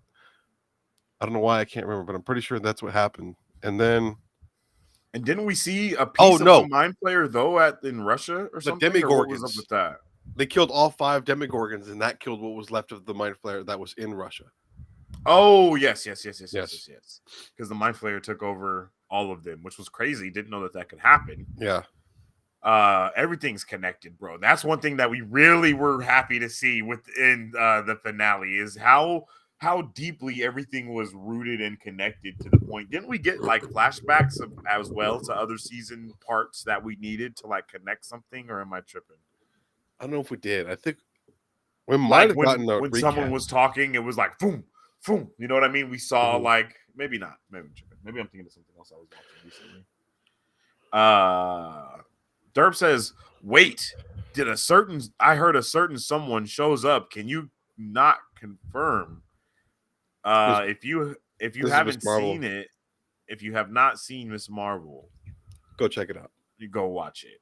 I don't know why I can't remember, but I'm pretty sure that's what happened. And then, And didn't we see a oh piece of the no, Mind Flayer though at in Russia or the something, or what was up Demigorgons. with that? They killed all 5 Demigorgons, and that killed what was left of the Mind Flayer that was in Russia. Oh, yes, yes, yes, yes, yes, Yes. yes, yes. Because the Mind Flayer took over all of them, which was crazy. Didn't know that could happen. Yeah. Everything's connected, bro. That's one thing that we really were happy to see within the finale is how deeply everything was rooted and connected to the point. Didn't we get like flashbacks of as well to other season parts that we needed to like connect something, or am I tripping? I don't know if we did. I think we might Like have gotten a when someone recap. was talking, it was like boom, boom. You know what I mean? We saw Mhm. like maybe not, maybe I'm tripping. Maybe I'm thinking of something else I was watching recently. Derp says, "Wait, did a certain I heard a certain someone shows up? Can you not confirm? This If you this is Miss haven't Marvel. seen it, if you have not seen Miss Marvel, Go check it out. you go watch it.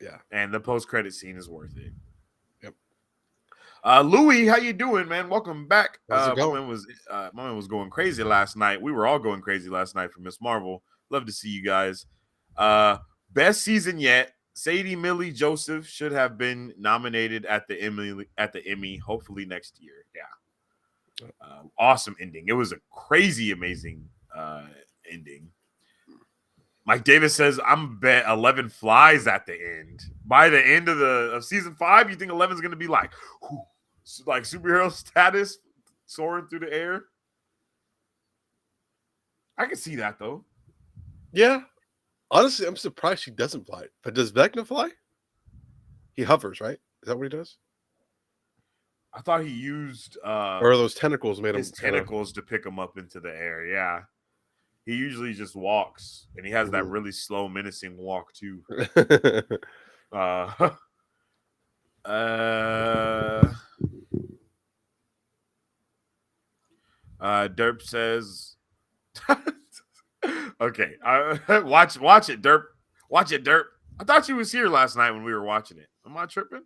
Yeah. And the post credit scene is worth it." Yep. Louis, how you doing, man? Welcome back. How's it going? My man was going crazy last night. We were all going crazy last night for Miss Marvel. Love to see you guys. Uh, Best season yet. Sadie Millie Joseph should have been nominated at the Emmy. Hopefully next year. Yeah. Awesome ending. It was a crazy, amazing ending. Mike Davis says, "I'm bet 11 flies at the end. By the end of season 5, you think 11 is going to be like, whew, like superhero status soaring through the air?" I can see that though. Yeah. Honestly, I'm surprised she doesn't fly. But does Vecna fly? He hovers, right? Is that what he does? I thought he used Or are those tentacles made him his kind of? tentacles to pick him up into the air. Yeah, he usually just walks, and he has that really slow, menacing walk too. Uh, uh, Derp says, "Okay, watch it, Derp. Watch it, Derp. I thought you was here last night when we were watching it. Am I tripping?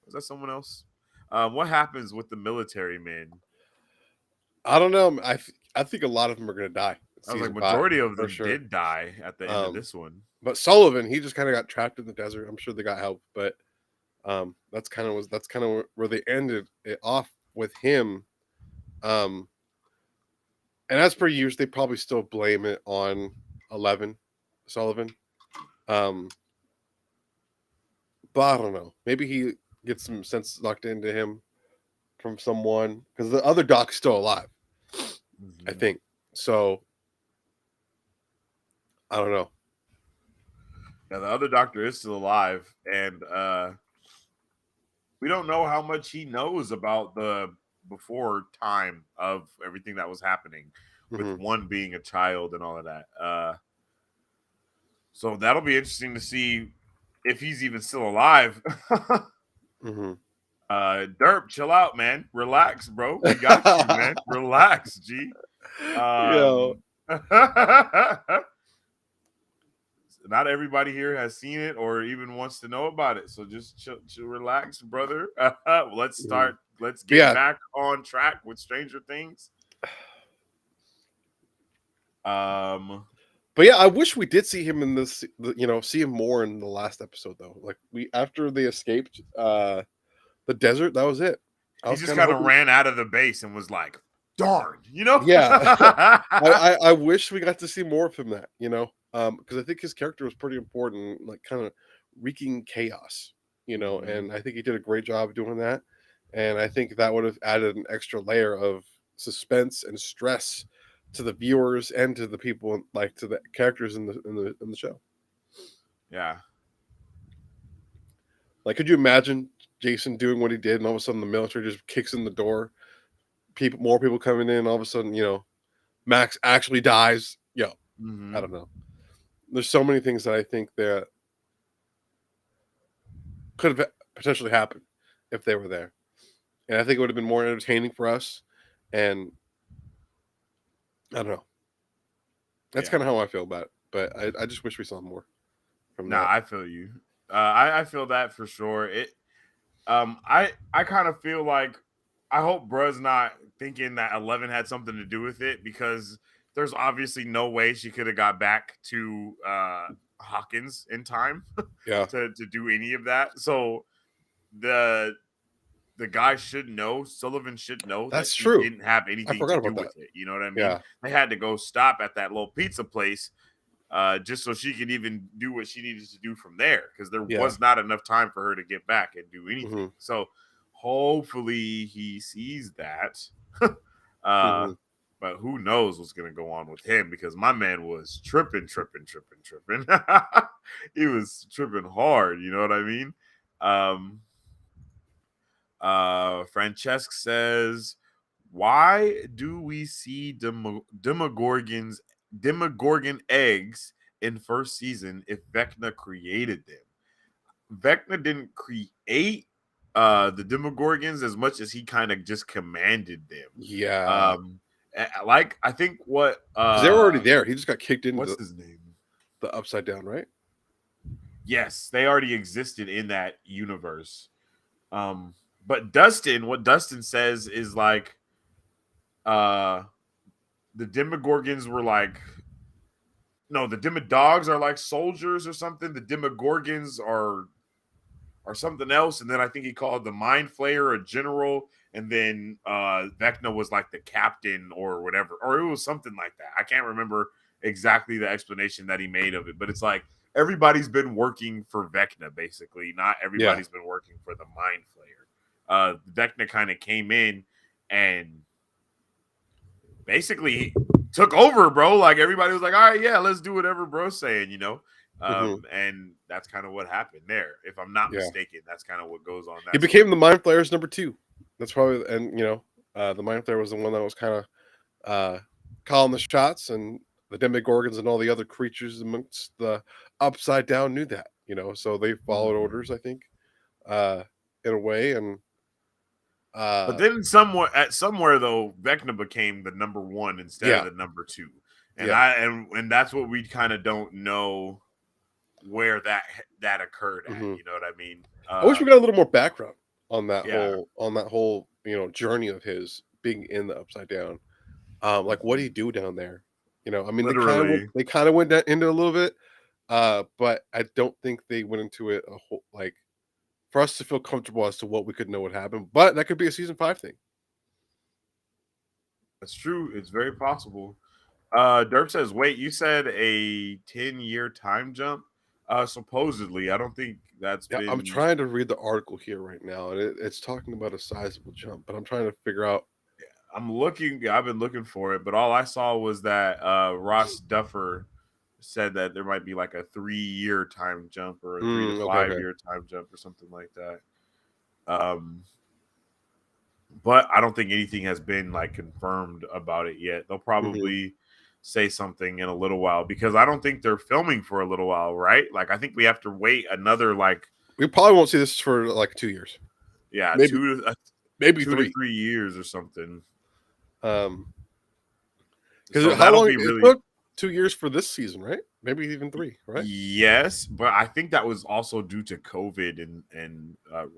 Was that someone else? What happens with the military men?" I don't know. I think a lot of them are going to die in I was like, season 5 majority of for them sure. did die at the end of Um, this one. but Sullivan, he just kind of got trapped in the desert. I'm sure they got help, but that's kind of where they ended it off with him. Um, and as per usual, they probably still blame it on 11 Sullivan. Um, but I don't know. Maybe he gets some sense knocked into him from someone because the other doc's still alive. I Mhm. think so. I don't know. Yeah, the other doctor is still alive, and we don't know how much he knows about the before time of everything that was happening, with Hmm. one being a child and all of that. So that'll be interesting to see if he's even still alive. Hmm. Derp, chill out, man. Relax, bro. We got you, man. Relax, G. Yo. Um, not everybody here has seen it or even wants to know about it. So just chill, relax, brother. Let's Mhm. start. Let's But get yeah, back on track with Stranger Things. Um, but yeah, I wish we did see him in this. See him more in the last episode though. Like we after they escaped the desert, that was it. I he was just kind of kind of hoping. ran out of the base and was like, "Darn," you know. Yeah, I wish we got to see more of him. Because I think his character was pretty important, like kind of wreaking chaos. Mhm. And I think he did a great job doing that. And I think that would have added an extra layer of suspense and stress to the viewers and to the people, like to the characters in the show. Yeah. Like, could you imagine Jason doing what he did, and all of a sudden the military just kicks in the door, more people coming in, all of a sudden, Max actually dies. Yo, I Hmm. don't know. There's so many things that I think that could have potentially happened if they were there, and I think it would have been more entertaining for us. And I don't know. That's Yeah. kind of how I feel about it. But I just wish we saw more from Nah, that. I feel you. I feel that for sure. I kind of feel like I hope Bruh's not thinking that 11 had something to do with it, because there's obviously no way she could have got back to Hawkins in time Yeah, to do any of that. So the the guy should know, Sullivan should know that that's she true. didn't have I anything to forgot do about that. with it. You know what I mean? Yeah, They had to go stop at that little pizza place just so she could even do what she needed to do from there, because there yeah. was not enough time for her to get back and do anything. Hmm. So hopefully he sees that. uh, Hmm. but who knows what's gonna go on with him, because my man was tripping. He was tripping hard. You know what I mean? Um, Francesc says, "Why do we see Demogorgon eggs in first season if Vecna created them? Vecna didn't create the Demogorgons as much as he kind of just commanded them. Yeah, Um, like I think because they were already there. He just got kicked into what's the, his name? the upside down, right? Yes, they already existed in that universe. Um, but Dustin, what Dustin says is like uh the Demogorgons were like, no, the Demodogs are like soldiers or something. The Demogorgons are something else. And then I think he called the Mind Flayer a general. And then Vecna was like the captain or whatever. Or it was something like that. I can't remember exactly the explanation that he made of it. But it's like everybody's been working for Vecna, basically. Not Yeah. everybody's been working for the Mind Flayer. Vecna kind of came in and basically took over, bro. Like everybody was like, all right, yeah, let's do whatever bro's saying, you know. Hmm. And that's kind of what happened there. If I'm not Yeah. mistaken, that's kind of what goes on He that became the story. Mind Flayer's number two. That's probably, and the Mind Flayer was the one that was kind of uh, calling the shots, and the Demogorgons and all the other creatures amongst the Upside Down knew that. So they followed Mhm. orders, I think, uh, in a way, and But uh, then somewhere though, Vecna became the number one instead of yeah, the number two, and yeah. and that's what we kind of don't know where that occurred at. Hmm. You know what I mean? I wish we got a little more background Yeah. on that whole journey of his being in the Upside Down. Like, what do you do down there? I mean, Literally. they kind of went into a little bit, but I don't think they went into it a whole like for us to feel comfortable as to what we could know what happened. But that could be a season 5 thing. That's true. It's very possible. Derp says, "Wait, you said a 10-year time jump? Supposedly, I don't think that's Yeah, I'm been. trying to read the article here right now, and it's talking about a sizable jump, but I'm trying to figure out. I'm looking. I've been looking for it, but all I saw was that Ross Duffer said that there might be like a 3-year time jump or a three to Okay, five okay. year time jump or something like that. Um, but I don't think anything has been like confirmed about it yet. They'll Hmm. probably say something in a little while because I don't think they're filming for a little while, right? Like I think we have to wait another like We probably won't see this for like 2 years, yeah maybe maybe two to 3. 3 years or something. Um, So because how that'll long be it really took 2 years for this season, right? Maybe even 3, right? yes, but I think that was also due to COVID and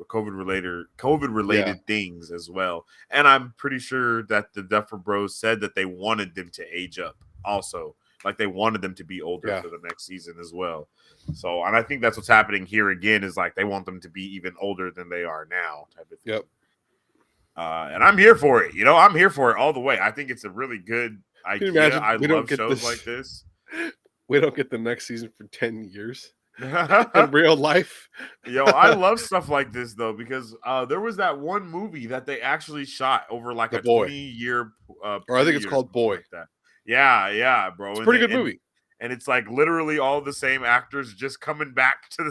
COVID Yeah, related things as well. And I'm pretty sure that the Duffer Bros said that they wanted them to age up also. Like they wanted them to be older yeah, for the next season as well. So, and I think that's what's happening here again is like they want them to be even older than they are now, type of thing. yep. And I'm here for it. I'm here for it all the way. I think it's a really good Can you idea. imagine I we don't love get shows like this? this. We don't get the next season for 10 years in real life. Yo, I love stuff like this though because there was that one movie that they actually shot over like The a Boy, 20-year or I think it's period or called something Boy. like that. Yeah, yeah, It's bro, a and pretty they, good and movie. and it's like literally all the same actors just coming back to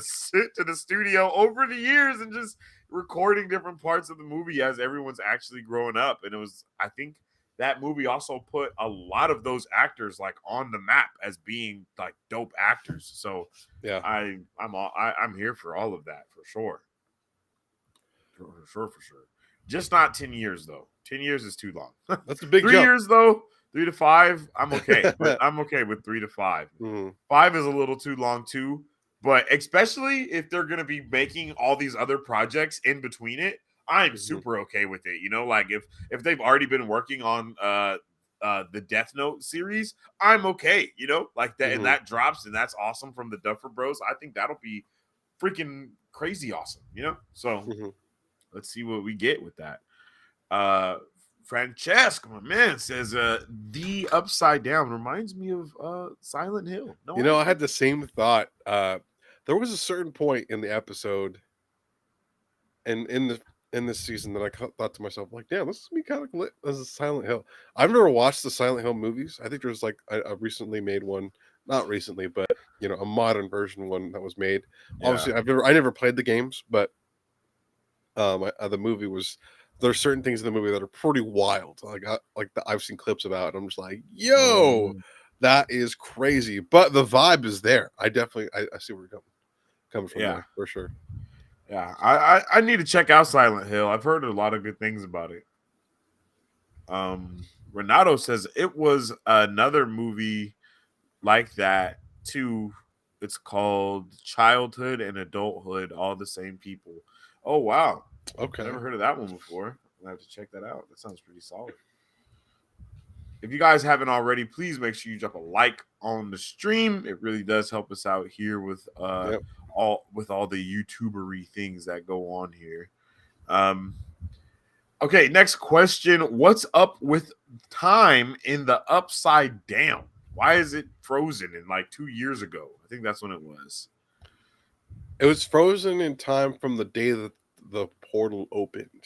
to the studio over the years and just recording different parts of the movie as everyone's actually growing up. And it was, I think, that movie also put a lot of those actors like on the map as being like dope actors. So Yeah, I'm here for all of that for sure. For sure. Just not 10 years though. 10 years is too long. that's a big Three jump. years though, 3 to 5, I'm okay. But I'm okay with 3 to 5. Mhm, 5 is a little too long too. But especially if they're gonna be making all these other projects in between it, I'm mhm, super okay with it. Like if they've already been working on the Death Note series, I'm okay, like that, and mhm, that drops and that's awesome from the Duffer Bros. I think that'll be freaking crazy awesome. So mhm. let's see what we get with that. Uh Francesca, my man, says the Upside Down reminds me of Silent Hill. No I idea. had the same thought. There was a certain point in the episode and in this season that thought to myself, like, damn, this is me kind of lit as a Silent Hill. I've never watched the Silent Hill movies. I think there's like a recently made one, not recently, but a modern version one that was made. Yeah. Obviously, I never played the games, but the movie was. There's certain things in the movie that are pretty wild, like that I've seen clips about, and I'm just like, yo, Um, that is crazy. But the vibe is there. I definitely, I see where you're coming from yeah. there for sure. Yeah. I need to check out Silent Hill. I've heard a lot of good things about it. Renato says it was another movie like that too. It's called Childhood and Adulthood, all the same people. Oh wow. Okay. Never heard of that one before. I have to check that out. That sounds pretty solid. If you guys haven't already, please make sure you drop a like on the stream. It really does help us out here with Yep. all the YouTubery things that go on here. Um, okay, next question. What's up with time in the Upside Down? Why is it frozen in like 2 years ago? I think that's when it was. It was frozen in time from the day that the portal opened,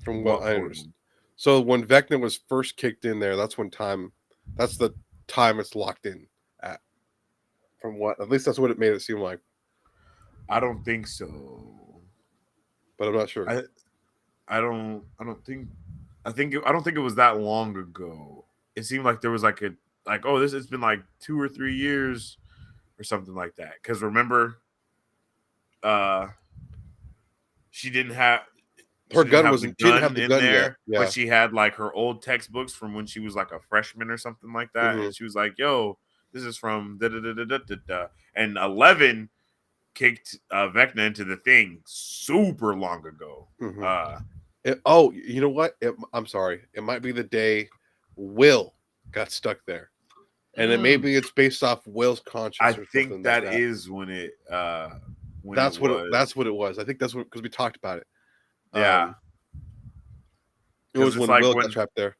from what What I understand. portal? So when Vecna was first kicked in there, that's when time. That's the time it's locked in at. From what, at least that's what it made it seem like, I don't think so. but I'm not sure. I I don't think I don't think it was that long ago. It seemed like there was like oh, this it's been like 2 or 3 years or something like that. Because remember, uh, she didn't have Her she didn't gun have the wasn't. She didn't have gun the in gun yet. there, but Yeah. she had like her old textbooks from when she was like a freshman or something like that, Hmm. and she was like, "Yo, this is from da da da da da da." Da." And 11 kicked Vecna into the thing super long ago. Hmm. Uh, You know what? I'm sorry. It might be the day Will got stuck there, and then Mm, maybe it's based off Will's I conscience or think something like that that. is when it That's was. what it was. I think that's what because we talked about it. Yeah, Um, it because was it's when like Will got trapped there.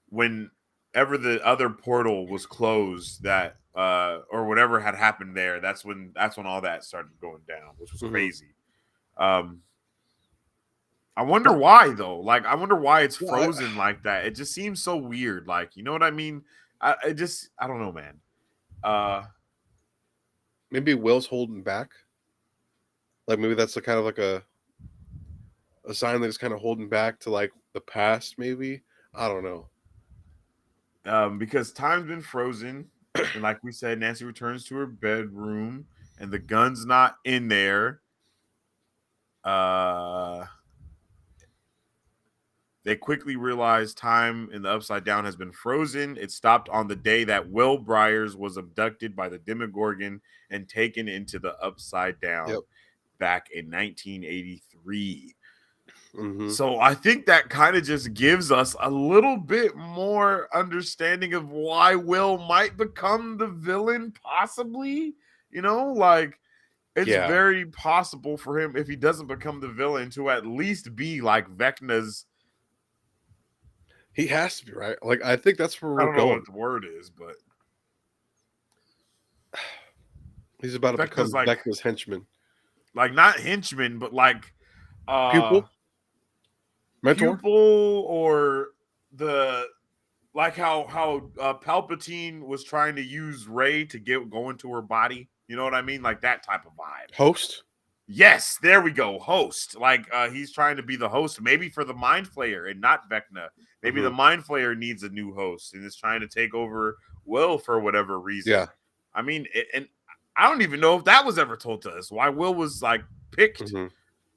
whenever the other portal was closed, that or whatever had happened there, that's when all that started going down, which was Hmm. crazy. Um, I wonder why though. Like, I wonder why it's Yeah, frozen like that. It just seems so weird. Like, you know what I mean? I don't know, man. Uh, maybe Will's holding back. Like maybe that's the kind of like a sign that it's kind of holding back to like the past. Maybe I don't know. because time's been frozen, and like we said, Nancy returns to her bedroom, and the gun's not in there. Uh, They quickly realize time in the Upside Down has been frozen. It stopped on the day that Will Byers was abducted by the Demogorgon and taken into the Upside Yep. Down back in 1983. Hmm. So I think that kind of just gives us a little bit more understanding of why Will might become the villain, possibly. Like it's Yeah, very possible for him, if he doesn't become the villain, to at least be like Vecna's. he has to be right. Like I think that's where I we're don't know going. what the word is, but He's about to Vecna's become like Vecna's henchman, not henchman, but like uh pupil, mentor. pupil, or the like how Palpatine was trying to use Rey to go into her body. You know what I mean? Like that type of vibe. Host. Yes, there we go. Host. Like he's trying to be the host, maybe for the Mind Flayer and not Vecna. Maybe the Hmm. Mind Flayer needs a new host and is trying to take over Will for whatever Yeah. reason. I mean, and I don't even know if that was ever told to us. Why Will was like picked? Hmm.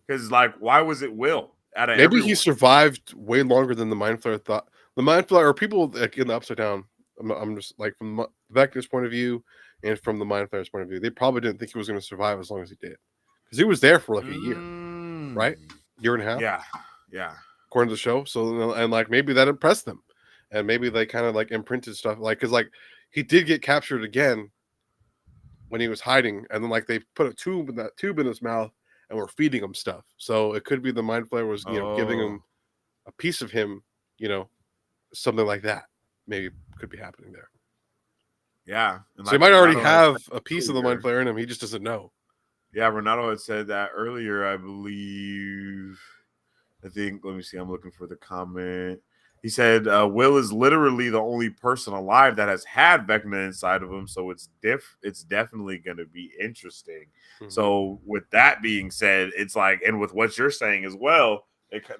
Because like, why was it Will out of Maybe he everyone? survived way longer than the Mind Flayer thought. The Mind Flayer, or people like in the Upside Down. I'm just like from Vecna's point of view and from the Mind Flayer's point of view, they probably didn't think he was going to survive as long as he did, because he was there for like a year, right? Mm, Year and a half, yeah, yeah. according to the show. So and like maybe that impressed them, and maybe they kind of like imprinted stuff like because like he did get captured again when he was hiding, and then like they put a tube in his mouth and were feeding him stuff. So it could be the Mind Flayer was giving Oh, him a piece of him, you know, something like that. Maybe could be happening there. yeah. And So he like might already Renato had said have a piece of the Mind earlier, Flayer in him. He just doesn't know. yeah, Renato had said that earlier, I believe. I think, let me see, I'm looking for the comment. He said, Will is literally the only person alive that has had Vecna inside of him, so it's definitely going to be interesting. Hmm. So, with that being said, it's like, and with what you're saying as well,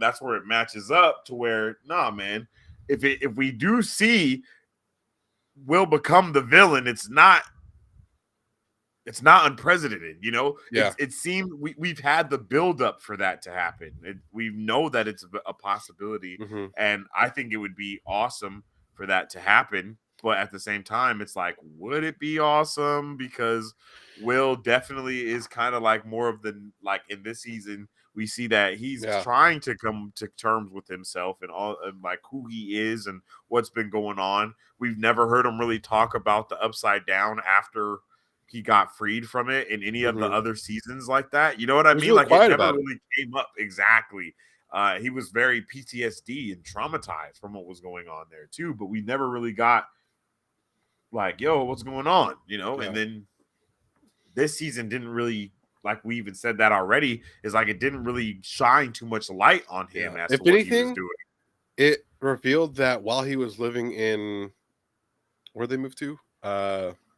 that's where it matches up to where, nah, man, if we do see Will become the villain, it's not unprecedented. Yeah. It seemed we've had the buildup for that to happen. We know that it's a possibility, Hmm. and I think it would be awesome for that to happen. But at the same time, it's like, would it be awesome? Because Will definitely is kind of like more of the, like, in this season we see that he's Yeah. trying to come to terms with himself and all, and like who he is and what's been going on. We've never heard him really talk about the Upside Down after he got freed from it in any of the Hmm. other seasons like that. You know what I He was mean? really Like, it quiet never about it. really came up exactly. He was very PTSD and traumatized from what was going on there too, but we never really got like, yo, what's going on? And Yeah. then this season didn't really, like we even said that already, is like it didn't really shine too much light on him Yeah. as to If what he was anything, doing. it revealed that while he was living in where they moved to,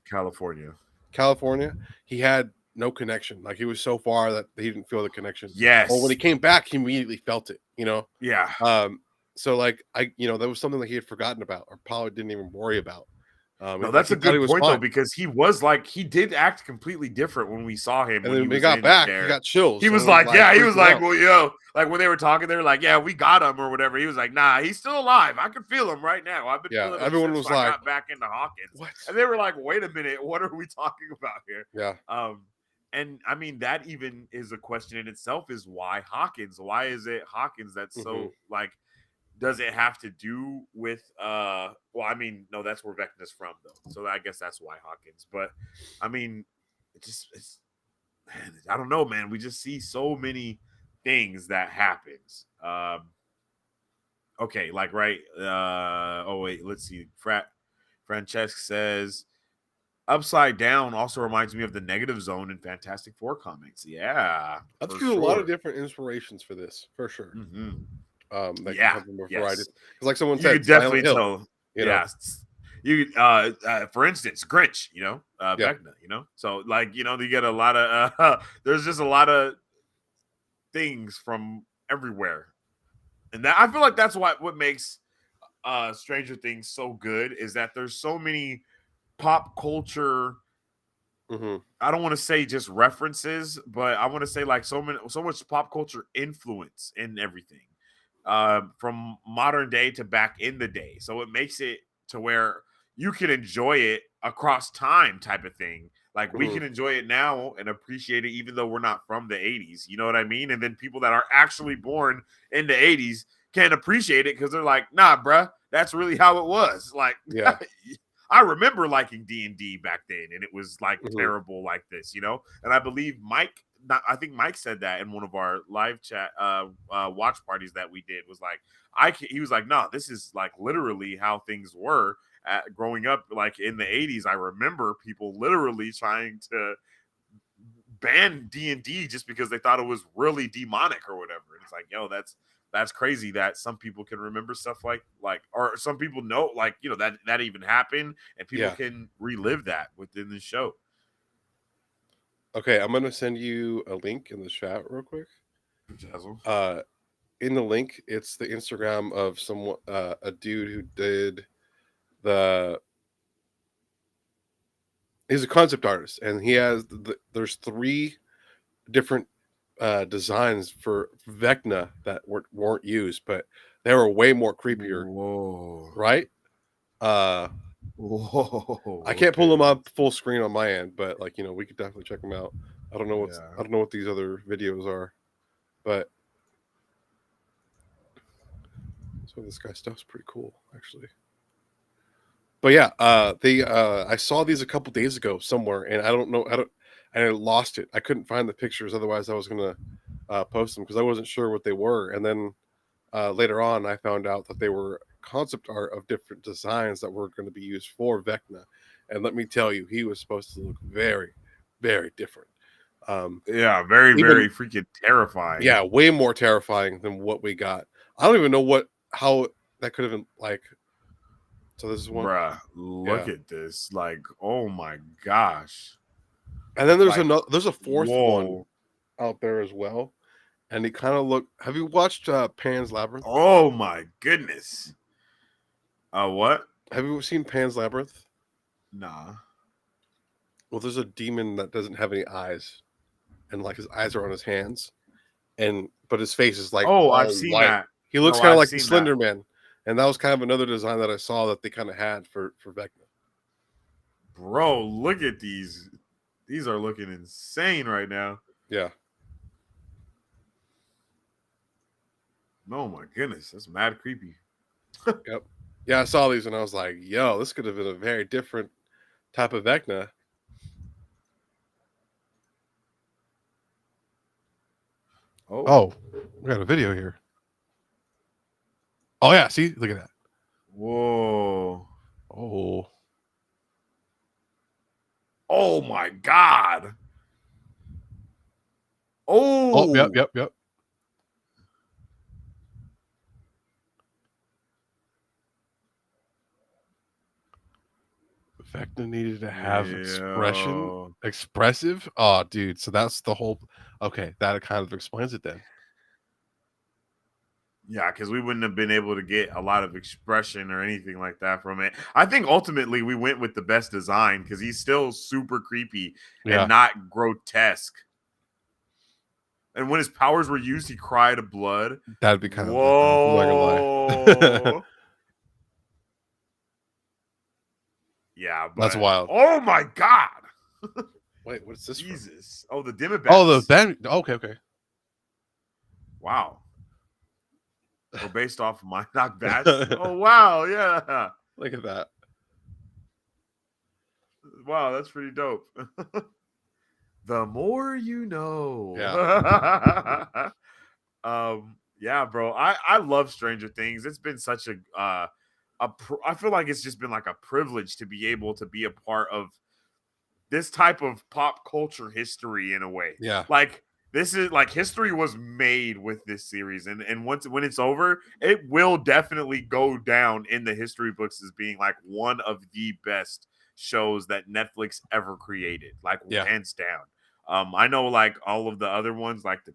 California. California, he had no connection. Like he was so far that he didn't feel the connection. Or when he Yes. came back, he immediately felt it. Yeah. Um, so like that was something that he had forgotten about, or probably didn't even worry about. No, Like that's he a thought he good was point though, fine, because he was like, he did act completely different when we saw him and when then he when he was got in back, he there. got He chills and was was like, like yeah, he was freaking like, out. well, like when they were talking, they were like, yeah, we got him or whatever. He was like, nah, he's still alive. I can feel him right now. I've been Yeah, feeling him everyone since was I like, got back into Hawkins. "What?" And they were like, wait a minute, what are we talking about here? Yeah, Um, And I mean, that even is a question in itself, is why Hawkins? Why is it Hawkins that's Hmm. so like, does it have to do with well, I mean, no, that's where Vecna's from though. So I guess that's why Hawkins. But I mean, it's man, I don't know, man. We just see so many things that happens. Okay, like right. Oh wait, let's see. Francesc says Upside Down also reminds me of the Negative Zone in Fantastic Four comics. Yeah, I for think there's a lot of sure. different inspirations for this, for sure. Hmm. That can Yeah, come from a variety. yes, Because, like someone you said, could Silent definitely Hill. tell. You know, Yeah, you for instance, Grinch. yeah. Vecna. So like you get a lot of there's just a lot of things from everywhere, and that I feel like that's what makes Stranger Things so good is that there's so many pop culture. Hmm. I don't want to say just references, but I want to say like so much pop culture influence in everything, from modern day to back in the day. So it makes it to where you can enjoy it across time, type of thing. Like we Hmm. can enjoy it now and appreciate it, even though we're not from the '80s. You know what I mean? And then people that are actually born in the '80s can't appreciate it because they're like, "Nah, bruh, that's really how it was." Like, Yeah. I remember liking D&D back then, and it was like Hmm. terrible like this. And I believe I think Mike said that in one of our live chat watch parties that we did, was like, he was like, no, this is like literally how things were growing up. Like in the '80s, I remember people literally trying to ban D&D just because they thought it was really demonic or whatever. And it's like, yo, that's crazy that some people can remember stuff like or some people know, like, that even happened, and people Yeah. can relive that within the show. Okay, I'm gonna send you a link in the chat real quick. Jazzle. Uh, in the link, it's the Instagram of someone, a dude who did the. He's a concept artist, and he has there's three different designs for Vecna that weren't used, but they were way more creepier, Whoa. right? Uh, I Whoa. can't pull Okay. them up Let's see. full screen on my end, but like we could definitely check them out. Yeah. I don't know what these other videos are, but some of this guy's stuff's pretty cool actually. But yeah, they I saw these a couple days ago somewhere, and I lost it. I couldn't find the pictures, otherwise I was gonna post them because I wasn't sure what they were. And then later on, I found out that they were concept art of different designs that were going to be used for Vecna. And let me tell you, he was supposed to look very, very different. Um, Yeah. Very, even very freaking terrifying. yeah, way more terrifying than what we got. I don't even know how that could have been like. So this is one, Bruh, look yeah. at this. Like, oh my gosh. And then Like, there's a fourth one whoa. out there as well, and he kind of look. Have you watched Pan's Labyrinth? Oh my goodness. What? Have you seen Pan's Labyrinth? Nah. Well, there's a demon that doesn't have any eyes, and like his eyes are on his hands, and but his face is like Oh, I've all seen white. that. He looks No, kind of I've like the seen that. Slender Man, and that was kind of another design that I saw that they kind of had for Vecna. Bro, look at these. These are looking insane right now. Yeah, Oh my goodness. That's mad creepy. yep, yeah. I saw these and I was like, "Yo, this could have been a very different type of Vecna." Oh. Oh, we got a video here. Oh yeah, see, look at that. Whoa. Oh, Oh my God. oh, yep, Oh. yep, yep. Vecna needed to have Yeah. expressive. Oh, dude. So that's the whole. Okay, that kind of explains it then. Yeah, because we wouldn't have been able to get a lot of expression or anything like that from it. I think ultimately we went with the best design because he's still super creepy and Yeah, not grotesque. And when his powers were used, he cried blood. that'd be kind of lit though. I'm not gonna lie. Whoa. Yeah, That's but wild. oh my God. Wait, what's this from? Jesus. Oh, the Oh, the Demobats. band. Okay, okay. Wow. Or based off of my knock bats. Oh wow, yeah. Look at that. Wow, that's pretty dope. The more you know. Yeah. Yeah, bro. I love Stranger Things. It's been such I feel like it's just been like a privilege to be able to be a part of this type of pop culture history in a way. Yeah. Like this is like history was made with this series, and once when it's over, it will definitely go down in the history books as being like one of the best shows that Netflix ever created, like Yeah. hands down. I know like all of the other ones, like the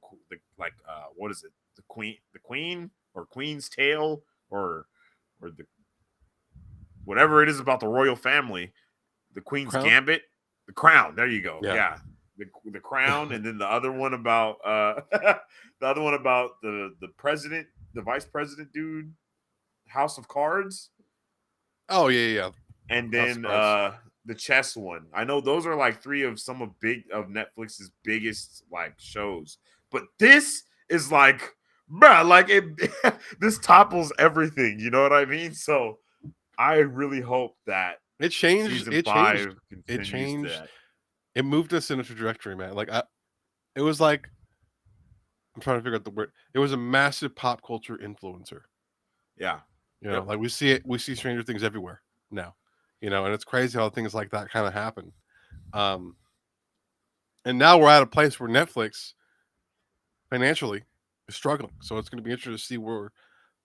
like what is it, the Queen or Queen's Tale or the whatever it is about the royal family, the Queen's Crown. Gambit, the Crown. There you go. Yeah. Yeah, the Crown, and then the other one about the other one about the president, the vice president dude, House of Cards, Oh yeah, yeah. and House of then Cards. the chess one. I know those are like three of some of Netflix's biggest like shows, but this is like, bruh, like it. This topples everything. You know what I mean? So I really hope that It changed. season It changed. 5 It continues changed. that. It moved us in a trajectory, man. Like it was like I'm trying to figure out the word. It was a massive pop culture influencer. Yeah. You know, Yep. like we see it. We see Stranger Things everywhere now. You know, and it's crazy how things like that kind of happen. Um, and now we're at a place where Netflix financially is struggling. So it's going to be interesting to see where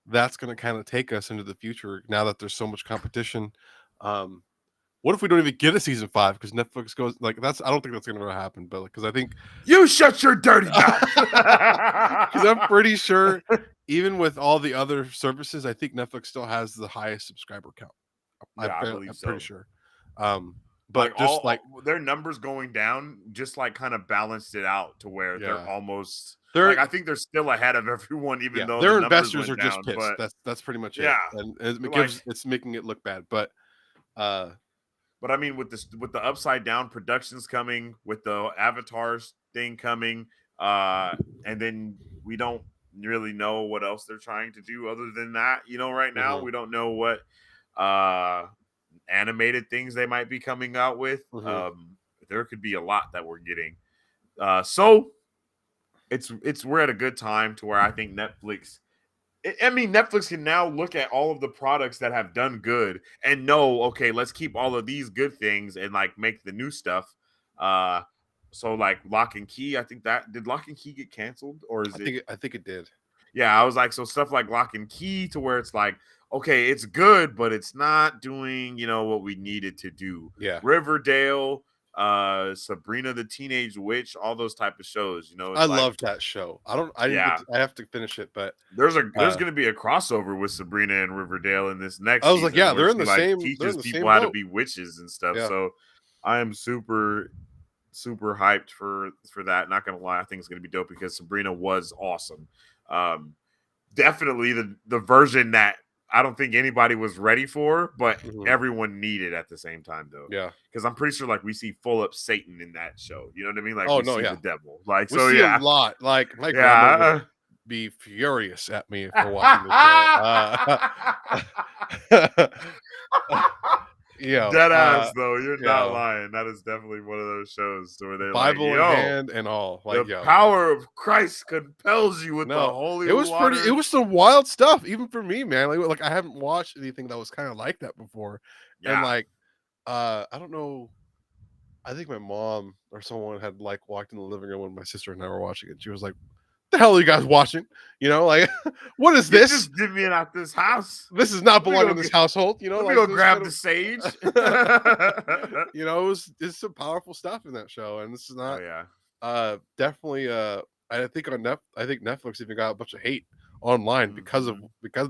that's going to kind of take us into the future now that there's so much competition. Um, what if we don't even get a season 5 because Netflix goes like that's? I don't think that's going to happen, but because I think You shut your dirty mouth. because I'm pretty sure even with all the other services, I think Netflix still has the highest subscriber count. Yeah, I I'm believe pretty so. sure. Um, Like but just like their numbers going down just like kind of balanced it out to where they're yeah, almost like they're I think they're still ahead of everyone even yeah, though the their numbers investors went are just down. pissed. But That's pretty much it, yeah, and it like gives it's making it look bad. But uh, but I mean with the upside down productions coming, with the avatars thing coming, and then we don't really know what else they're trying to do other than that. You know, right now mhm, we don't know what uh animated things they might be coming out with. mhm, There could be a lot that we're getting. So it's we're at a good time to where I think Netflix. I mean, Netflix can now look at all of the products that have done good and know, okay, let's keep all of these good things and like make the new stuff. Uh, so like Lock and Key, I think that did Lock and Key get canceled or is it? I think it did. Yeah, I was like, so stuff like Lock and Key to where it's like, okay, it's good, but it's not doing, what we needed to do. Yeah, Riverdale, Sabrina the Teenage Witch, all those type of shows, I it's like, loved that show. I didn't get. yeah, To, I have to finish it, but there's uh, gonna be a crossover with Sabrina and Riverdale in this next I was like, season yeah, where they're in she the like same. They're in teaches the people same how to boat. be witches and stuff. Yeah, So I am super hyped for that. Not gonna lie, I think it's gonna be dope because Sabrina was awesome. Um, Definitely the version that I don't think anybody was ready for, but mhm, everyone needed at the same time though. yeah. Because I'm pretty sure like we see full up Satan in that show. You know what I mean? Like Oh we no, see the yeah. devil. Like We so see a yeah. lot. Like my grandma would Yeah. be furious at me for watching the show. You know, Dead ass though, you're you not know, lying. That is definitely one of those shows to where they're like, Bible in "Yo, hand and all. Like, the yo, power of Christ compels you with the no, holy it was pretty. It water." was some wild stuff, even for me, man. Like I haven't watched anything that was kind of like that before, and Yeah, I don't know. I think my mom or someone had like walked in the living room when my sister and I were watching it. She was like, "The hell are you guys watching? You know, like, what is you this? just get me out this house. This does not Let me belong go in this get. household." You know, Let me like go this grab kind the of. sage. You know, it's some powerful stuff in that show, and this is Oh not yeah, definitely I think I think Netflix even got a bunch of hate online hmm because of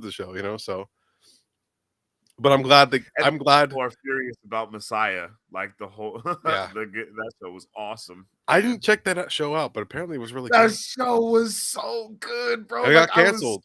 the show, you know. So, but and I'm glad. people are furious about Messiah. Like the whole Yeah, that show was awesome, I man. didn't check that show out, but apparently it was really That good. show was so good, bro. And it Like got canceled.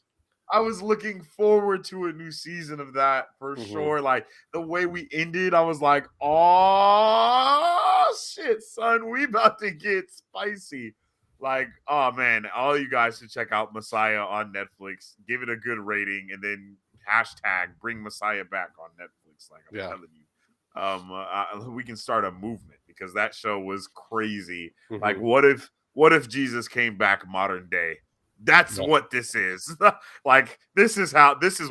I was looking forward to a new season of that for Hmm. sure. Like the way we ended, I was like, "Oh, shit, son, we about to get spicy. Like, oh man, all you guys should check out Messiah on Netflix. Give it a good rating, and then hashtag bring Messiah back on Netflix. Like I'm Yeah. telling you, we can start a movement because that show was crazy. Like, Hmm. what if Jesus came back modern day? That's Yeah. what this is. Like, this is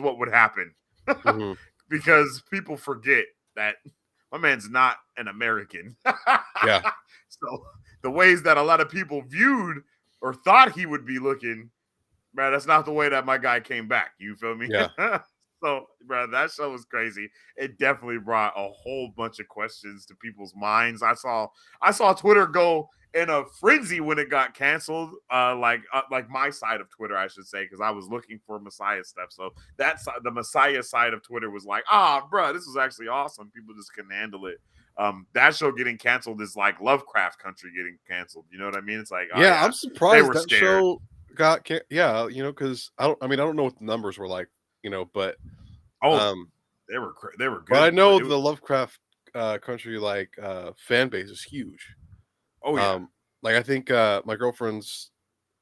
what would happen. Hmm. Because people forget that my man's not an American. Yeah. So the ways that a lot of people viewed or thought he would be looking, man, that's not the way that my guy came back. You feel me? Yeah. So, bro, that show was crazy. It definitely brought a whole bunch of questions to people's minds. I saw Twitter go in a frenzy when it got canceled. Like my side of Twitter, I should say, because I was looking for Messiah stuff. So the Messiah side of Twitter was like, bro, this was actually awesome. People just couldn't handle it. That show getting canceled is like Lovecraft Country getting canceled. You know what I mean? It's like, oh Yeah. yeah, I'm they surprised were that scared. show got yeah, because I don't know what the numbers were like, but Oh, um they were but I good, but know it the Lovecraft Country fan base is huge. oh yeah. Um like I think my girlfriend's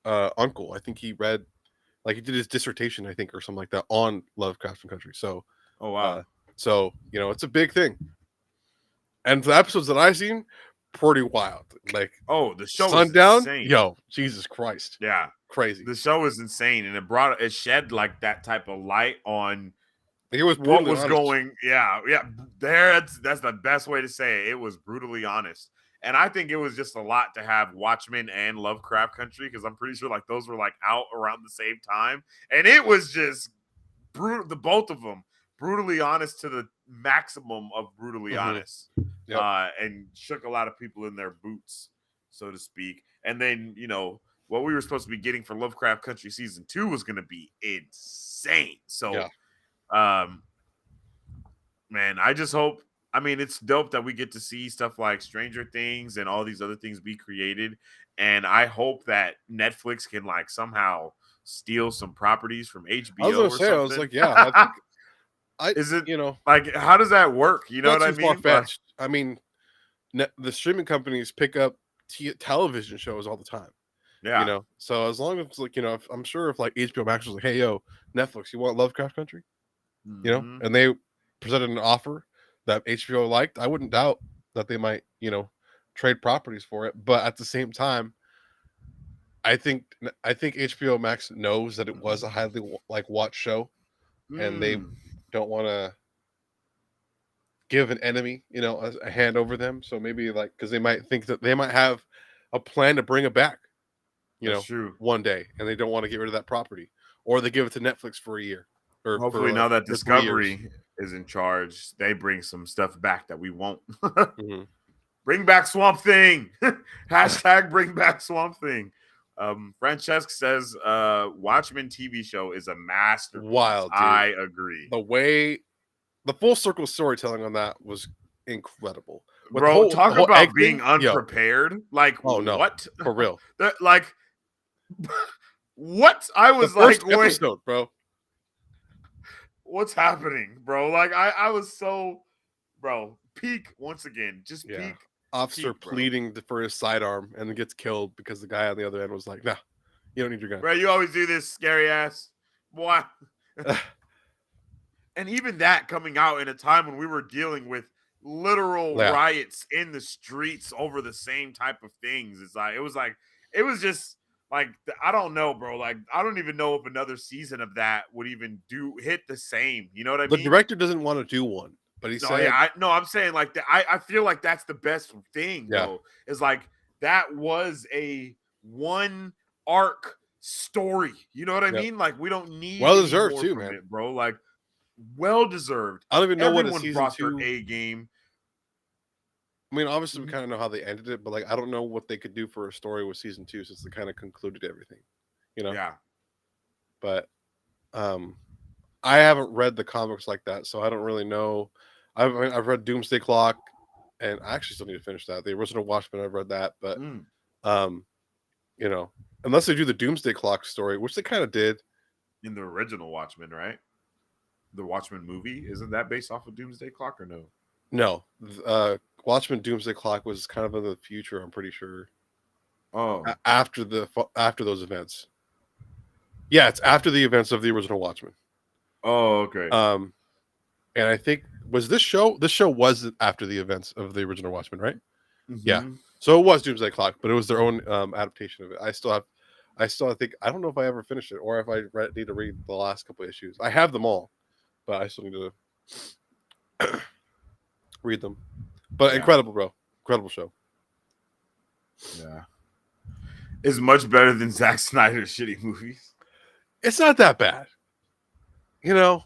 uncle, I think he read, like, he did his dissertation, I think, or something like that, on Lovecraft Country. So Oh uh wow. it's a big thing. And the episodes that I've seen, pretty wild. Like Oh, the show is Sundown, insane. yo, Jesus Christ. Yeah. Crazy. The show is insane, and it shed like that type of light on He was what brutally was honest. going. Yeah. That's the best way to say it. It was brutally honest. And I think it was just a lot to have Watchmen and Lovecraft Country, because I'm pretty sure like those were like out around the same time. And it was just brutal, the both of them brutally honest to the maximum of brutally Hmm. honest, Yep. and shook a lot of people in their boots, so to speak. And then what we were supposed to be getting for Lovecraft Country season 2 was going to be insane. Yeah. So um man, I just hope, I mean, it's dope that we get to see stuff like Stranger Things and all these other things be created. And I hope that Netflix can like somehow steal some properties from I was HBO gonna or say, I was something. like, yeah, I think I Is it you know, like, how does that work? You know not what I too far mean? Like, fetched. I mean, the streaming companies pick up television shows all the time. yeah. So as long as, like, if, I'm sure if like HBO Max was like, hey yo, Netflix, you want Lovecraft Country? Hmm. And they presented an offer that HBO liked, I wouldn't doubt that they might, trade properties for it. But at the same time, I think I think HBO Max knows that it was a highly watched show, and they Mm, don't want to give an enemy, a hand over them. So maybe, like, because they might think that they might have a plan to bring it back, you that's know, true. one day, and they don't want to get rid of that property, or they give it to Netflix for a year, or Hopefully, now that for 3 years. Discovery is in charge, they bring some stuff back that we won't. Hmm. Bring back Swamp Thing. Hashtag bring back Swamp Thing. Francesca says Watchmen TV show is a masterpiece. Wild, dude. I agree. The full circle storytelling on that was incredible. With Bro, the talk whole egg about being thing, yo. unprepared. Like, Oh no, what? for real. Like, what? I The was first like, wait, episode, bro. what's happening, bro? Like, I was so, bro, peak once again. Just Yeah. peak, Officer bro. pleading for his sidearm and then gets killed because the guy on the other end was like, "Nah, you don't need your gun." Bro, you always do this, scary ass. Boy. And even that coming out in a time when we were dealing with literal Yeah. riots in the streets over the same type of things. It was just like, I don't know, bro. Like, I don't even know if another season of that would even hit the same. You know what I The mean? director doesn't want to do one, but he No, yeah, said, I'm saying like that. I feel like that's the best thing "Yeah, though. Is like that was a one arc story. You know what I yeah, mean? Like, we don't need well any deserved more too, from man." it, bro. Like, well deserved. I don't even know what a Everyone season brought their two. A game. I mean, obviously, we Mhm. kind of know how they ended it, but like, I don't know what they could do for a story with season two since they kind of concluded everything, you know. Yeah. But um, I haven't read the comics like that, so I don't really know. I've read Doomsday Clock, and I actually still need to finish that. The original Watchmen, I've read that, but Mm. um, unless they do the Doomsday Clock story, which they kind of did. In the original Watchmen, right? The Watchmen movie, isn't that based off of Doomsday Clock or no? No, Watchmen Doomsday Clock was kind of in the future. I'm pretty sure Oh, after those events. Yeah, it's after the events of the original Watchmen. oh, okay. Um, and I think was this show. This show was after the events of the original Watchmen, right? Yeah. Hmm. So it was Doomsday Clock, but it was their own adaptation of it. I still think I don't know if I ever finished it or if need to read the last couple of issues. I have them all, but I still need to read them. But Yeah, incredible, bro, incredible show. yeah. It's much better than Zack Snyder's shitty movies. It's not that bad, you know.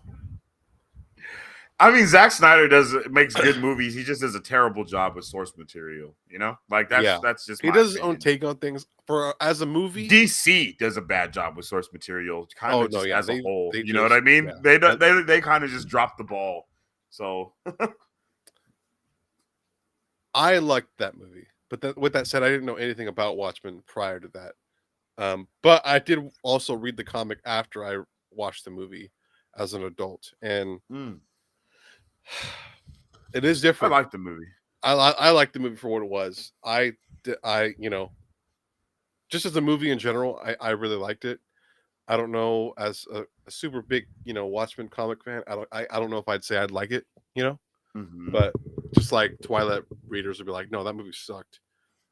I mean, Zack Snyder makes good movies. He just does a terrible job with source material. You know, like Yeah, that's just he my does his own opinion. take on things. For as a movie, DC does a bad job with source material, kind oh of no, just yeah, as a whole. they You know what I just mean? yeah. They don't- they kind of just drop the ball. So I liked that movie, but with that said, I didn't know anything about Watchmen prior to that. But I did also read the comic after I watched the movie as an adult, and mm, it is I different. like the movie. I like the movie for what it was. Just as a movie in general, I really liked it. I don't know as a super big Watchmen comic fan. I don't know if I'd say I'd like it. You know, Hmm. but just like Twilight readers would be like, no, that movie sucked.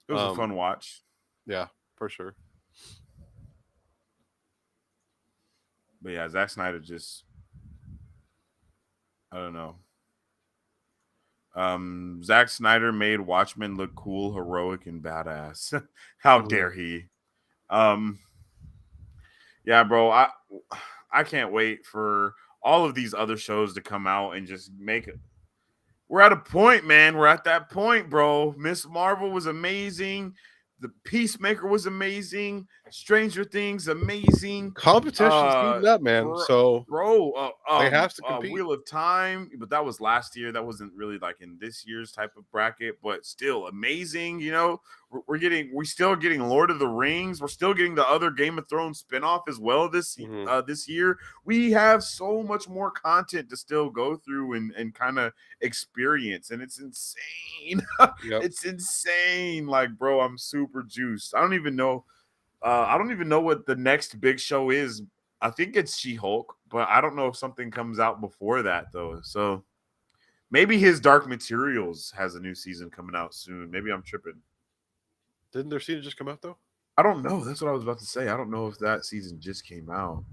It was a fun watch, Yeah, for sure. but yeah, Zack Snyder just I don't know. Zack Snyder made Watchmen look cool, heroic, and badass. How Mhm. dare he? Um, yeah, bro. I can't wait for all of these other shows to come out and just make it. We're at a point, man. We're at that point, bro. Miss Marvel was amazing. The Peacemaker was amazing. Stranger Things amazing. Competition's heating up, man. Bro, So they have to compete. Wheel of Time, but that was last year. That wasn't really like in this year's type of bracket, but still amazing. You know, we're still getting Lord of the Rings. We're still getting the other Game of Thrones spinoff as well Hmm. this year. We have so much more content to still go through and kind of experience, and it's insane. Yep. It's insane. Like, bro, I'm super juiced. I don't even know what the next big show is. I think it's She-Hulk, but I don't know if something comes out before that though. So maybe his Dark Materials has a new season coming out soon. Maybe I'm tripping. Didn't their season just come out though? I don't know. That's what I was about to say. I don't know if that season just came out.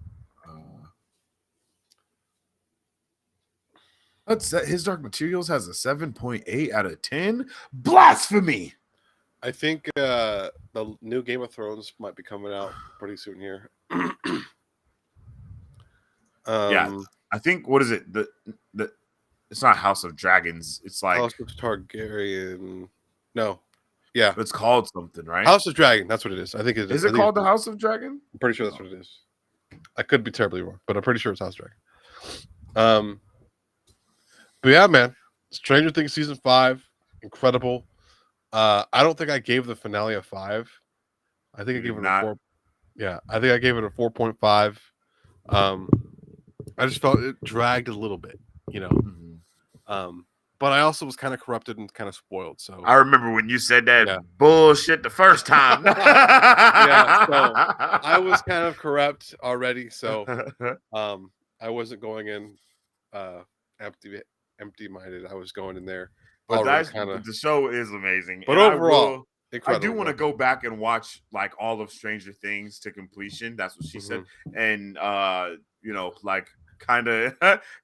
His Dark Materials has a 7.8 out of 10. Blasphemy. I think the new Game of Thrones might be coming out pretty soon here. Yeah, um, I think what is it? The it's not House of Dragons. It's like House of Targaryen. No, yeah, it's called something, right? House of Dragon. That's what it is. I think it is. Is I it think called the House of Dragon? I'm pretty sure that's Oh. what it is. I could be terribly wrong, but I'm pretty sure it's House of Dragon. Um, but yeah, man, Stranger Things season 5, incredible. I don't think I gave the finale a 5. I think You I gave did it a not. 4. Yeah, I think I gave it a 4.5. Um, I just felt it dragged a little bit, you know. Mhm. Um, but I also was kind of corrupted and kind of spoiled. So I remember when you said that yeah, bullshit the first time. yeah. So I was kind of corrupt already. So um, I wasn't going in uh, empty empty minded. I was going in there already kind of. But the show is amazing, But and overall, I do incredible, want to bro. go back and watch like all of Stranger Things to completion. That's what she said, Hmm. and like kind of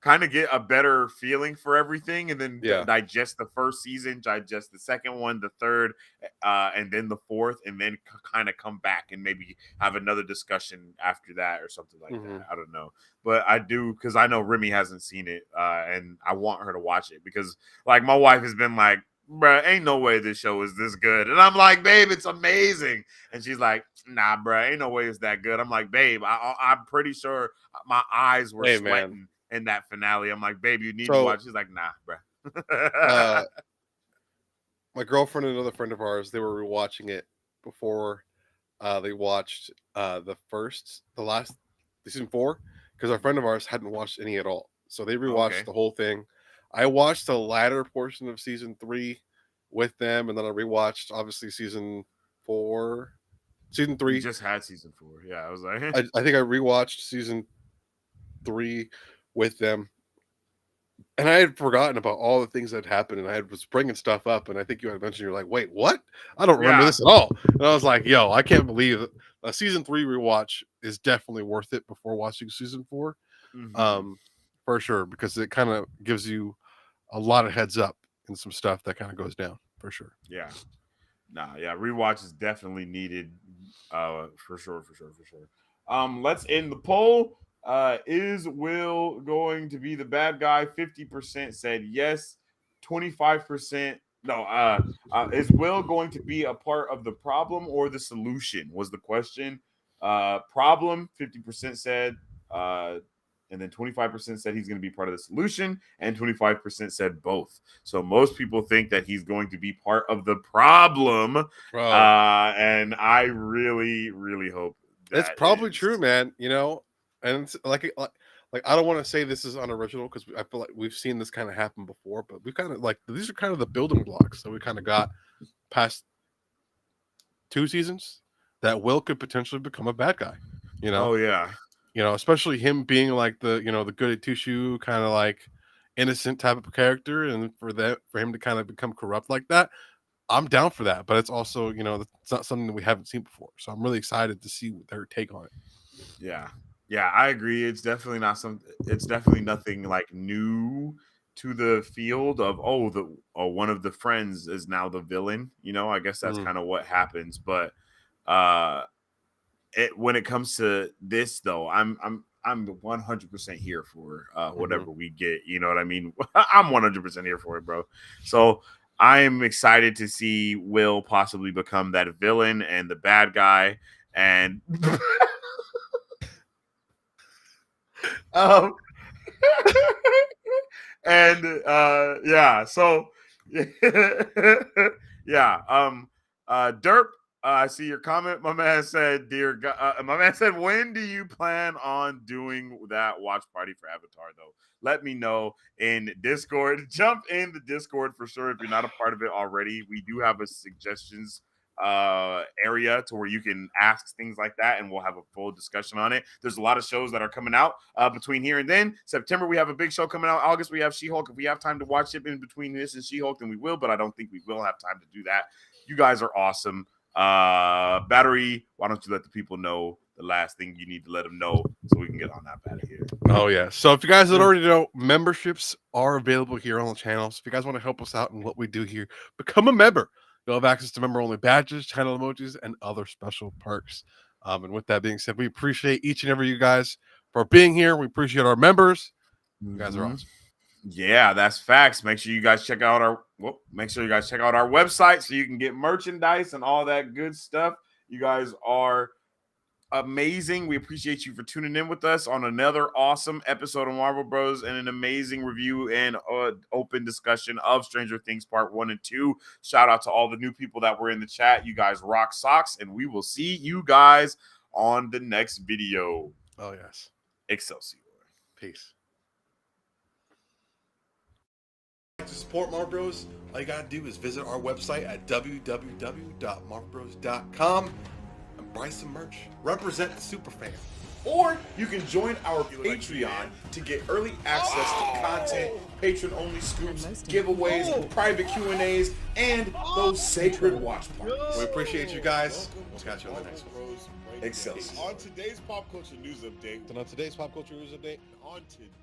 kind of get a better feeling for everything, and then Yeah. digest the first season, digest the second one, the third, and then the fourth, and then kind of come back and maybe have another discussion after that or something like Hmm. that. I don't know, but I do because I know Remy hasn't seen it, and I want her to watch it because like my wife has been like, bruh, ain't no way this show is this good. And I'm like, babe, it's amazing. And she's like, nah, bruh, ain't no way it's that good. I'm like, babe, I'm pretty sure my eyes were Hey, man. sweating in that finale. I'm like, babe, you need to So watch. She's like, nah, uh, bruh. my girlfriend and another friend of ours, they were rewatching it before they watched the last season 4 because our friend of ours hadn't watched any at all. So they rewatched Okay. the whole thing. I watched the latter portion of season 3 with them, and then I rewatched obviously season We 3. just had season 4. Yeah, I was like, I think I rewatched season 3 with them, and I had forgotten about all the things that happened, and was bringing stuff up, and I think you had mentioned you're like, "Wait, what? I don't remember yeah. this at all." And I was like, "Yo, I can't believe it. A season 3 rewatch is definitely worth it before watching season 4, Hmm. um, for sure, because it kind of gives you a lot of heads up and some stuff that kind of goes down for sure." Yeah. Nah, yeah, rewatch is definitely needed. For sure, for sure, for sure. Let's end the poll. Is Will going to be the bad guy? 50% said yes. 25% no. Is Will going to be a part of the problem or the solution? Was the question. Problem. 50% said. And then 25% said he's going to be part of the solution, and 25% said both. So most people think that he's going to be part of the problem, Bro, and I really, really hope it's that probably true, is. man. And it's like I don't want to say this is unoriginal because I feel like we've seen this kind of happen before, but we kind of like these are kind of the building blocks that we kind of got past 2 seasons that Will could potentially become a bad guy. You know, Oh yeah, especially him being like the goody two shoe kind of like innocent type of character, and for him to kind of become corrupt like that, I'm down for that. But it's also it's not something that we haven't seen before, so I'm really excited to see their take on it. yeah, yeah. I agree. It's definitely not some. It's definitely nothing like new to the field of one of the friends is now the villain. I guess that's Mm, kind of what happens, but uh when it comes to this though, I'm 100% here for hmm whatever we get. You know what I mean? I'm 100% here for it, bro. So I'm excited to see Will possibly become that villain and the bad guy, and um, and yeah, so yeah, Derp, I see your comment. My man said, "Dear God," my man said, "When do you plan on doing that watch party for Avatar?" Though, let me know in Discord. Jump in the Discord for sure if you're not a part of it already. We do have a suggestions area to where you can ask things like that, and we'll have a full discussion on it. There's a lot of shows that are coming out between here and then. September we have a big show coming out. August we have She-Hulk. If we have time to watch it in between this and She-Hulk, then we will, but I don't think we will have time to do that. You guys are awesome. Battery, why don't you let the people know the last thing you need to let them know so we can get on that out of here? Oh yeah. So if you guys don't already know, memberships are available here on the channel. So if you guys want to help us out in what we do here, become a member. You'll have access to member-only badges, channel emojis, and other special perks. And with that being said, we appreciate each and every you guys for being here. We appreciate our members. You guys are Mm-hmm. awesome. Yeah, that's facts. Make sure you guys check out our website so you can get merchandise and all that good stuff. You guys are amazing. We appreciate you for tuning in with us on another awesome episode of Marvel Bros and an amazing review and open discussion of Stranger Things Part 1 and 2. Shout out to all the new people that were in the chat. You guys rock socks, and we will see you guys on the next video. Oh yes. Excelsior. Peace. To support Marvel Bros, all you gotta do is visit our website at www.marvelbros.com and buy some merch. Represent the superfan. Or you can join our Patreon to get early access to content, patron-only scoops, giveaways, private Q&As, and those sacred watch parties. We appreciate you guys. We'll catch you on the next one. Excelsior. On today's pop culture news update, And on today's pop culture news update, on today.